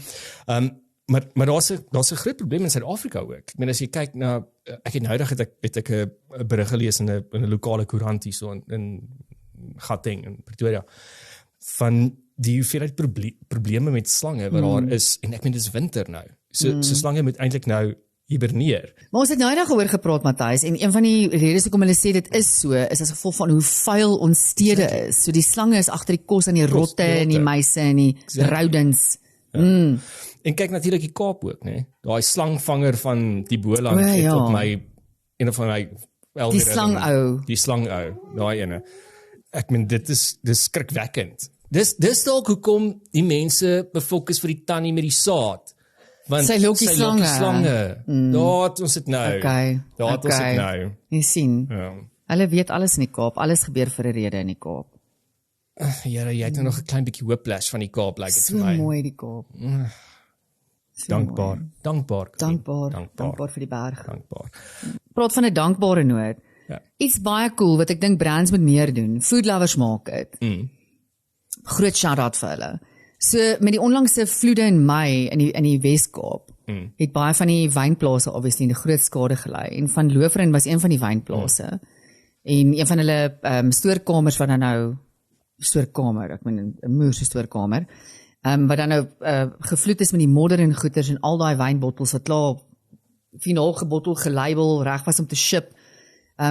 Maar daar's 'n groot probleem in Suid-Afrika ook. Ek meen as jy kyk na ek het noudag het ek 'n berig gelees in 'n lokale koerant hier so in Gauteng in Pretoria van die hoeveelheid probleme met slange wat daar is en ek meen dis winter nou. So slange moet eintlik nou hiberneer. Maar ons het nou oor gepraat, Matthys, en een van die redes hoekom hulle sê dit is so, is as gevolg van hoe vuil ons stede is. So die slange is agter die kos en die rotte en die muise en die rodents. En kyk natuurlik die Kaap ook, né? Daai slangvanger van die Boland het op my een van my die slangou, daai ene. Ek meen dis skrikwekkend. Dis dalk hoekom die mense befokus vir die tannie met die saad. Want sy lokkie slange. Daar het ons dit nou. Daar het ons dit nou. Jy sien. Ja. Hulle weet alles in die Kaap. Alles gebeur vir 'n rede in die Kaap. Here, jy het nou nog 'n klein bietjie whiplash van die Kaap, like dit vir my. So mooi die Kaap. Dankbaar vir die berg. Dankbaar. Praat van 'n dankbare noot. Ja. Iets baie cool wat ek dink brands moet meer doen. Food Lovers Market. Groot shout-out vir hulle. So met die onlangse vloede in Mei in die Wes-Kaap, het baie van die wynplase obviously in die groot skade gely. En Van Loferen was een van die wynplase. En een van hulle stoorkamers wat dan nou stoorkamer, ek meen 'n muur se stoorkamer, wat dan nou gevloed is met die modder en goeters en al daai wynbottels wat klaar finaal gebottel gelabel reg was om te ship,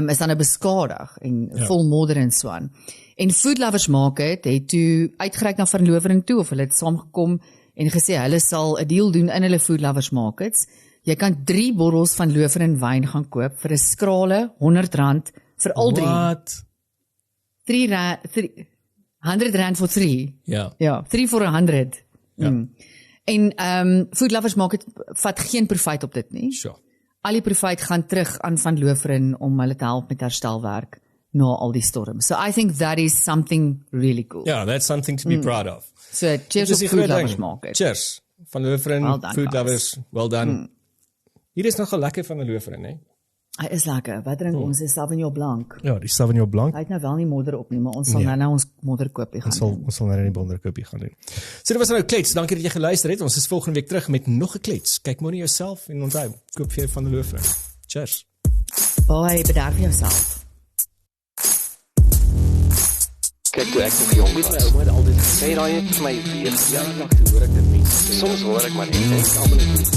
is dan nou beskadig en vol modder en so aan. En Food Lovers Market het toe uitgereik na Van Loferen toe, of hulle het saamgekom en gesê hulle sal 'n deal doen in hulle Food Lovers Markets. Jy kan 3 bottels Van Loferen wyn gaan koop vir 'n skrale R100 vir al 3. Wat? R100 for 3. Ja. Ja, 3 for 100. Ja. En Food Lovers Market vat geen profijt op dit nie. Sure. Al die profijt gaan terug aan Van Loferen om hulle te help met herstelwerk na al die storms. So I think that is something really cool. Yeah, that's something to be proud of. So cheers op Food Lovers Market. Cheers. Van Loferen, Well done, Food guys. Lovers, well done. Hier is nogal lekker van Loferen, hè? Hy is lekker. Wat drink ons? Is Sauvignon Blanc. Ja, die Sauvignon Blanc. Hy het nou wel nie modder op nie, maar ons sal nou ons modderkoopie gaan doen. Ons sal nou in die bonderkoopie gaan doen. So dit was nou klets. Dankie dat jy geluister het. Ons is volgende week terug met nog 'n klets. Kyk mooi na jouself en onthou, koop vir jou van Loferen. Cheers. Baie bedank vir jouself. Kyk, toe ek nog jong was, my ouma het altyd gesê, daai het vir my 4 jaar lank hoor ek dit mense. Soms hoor ek maar net almal is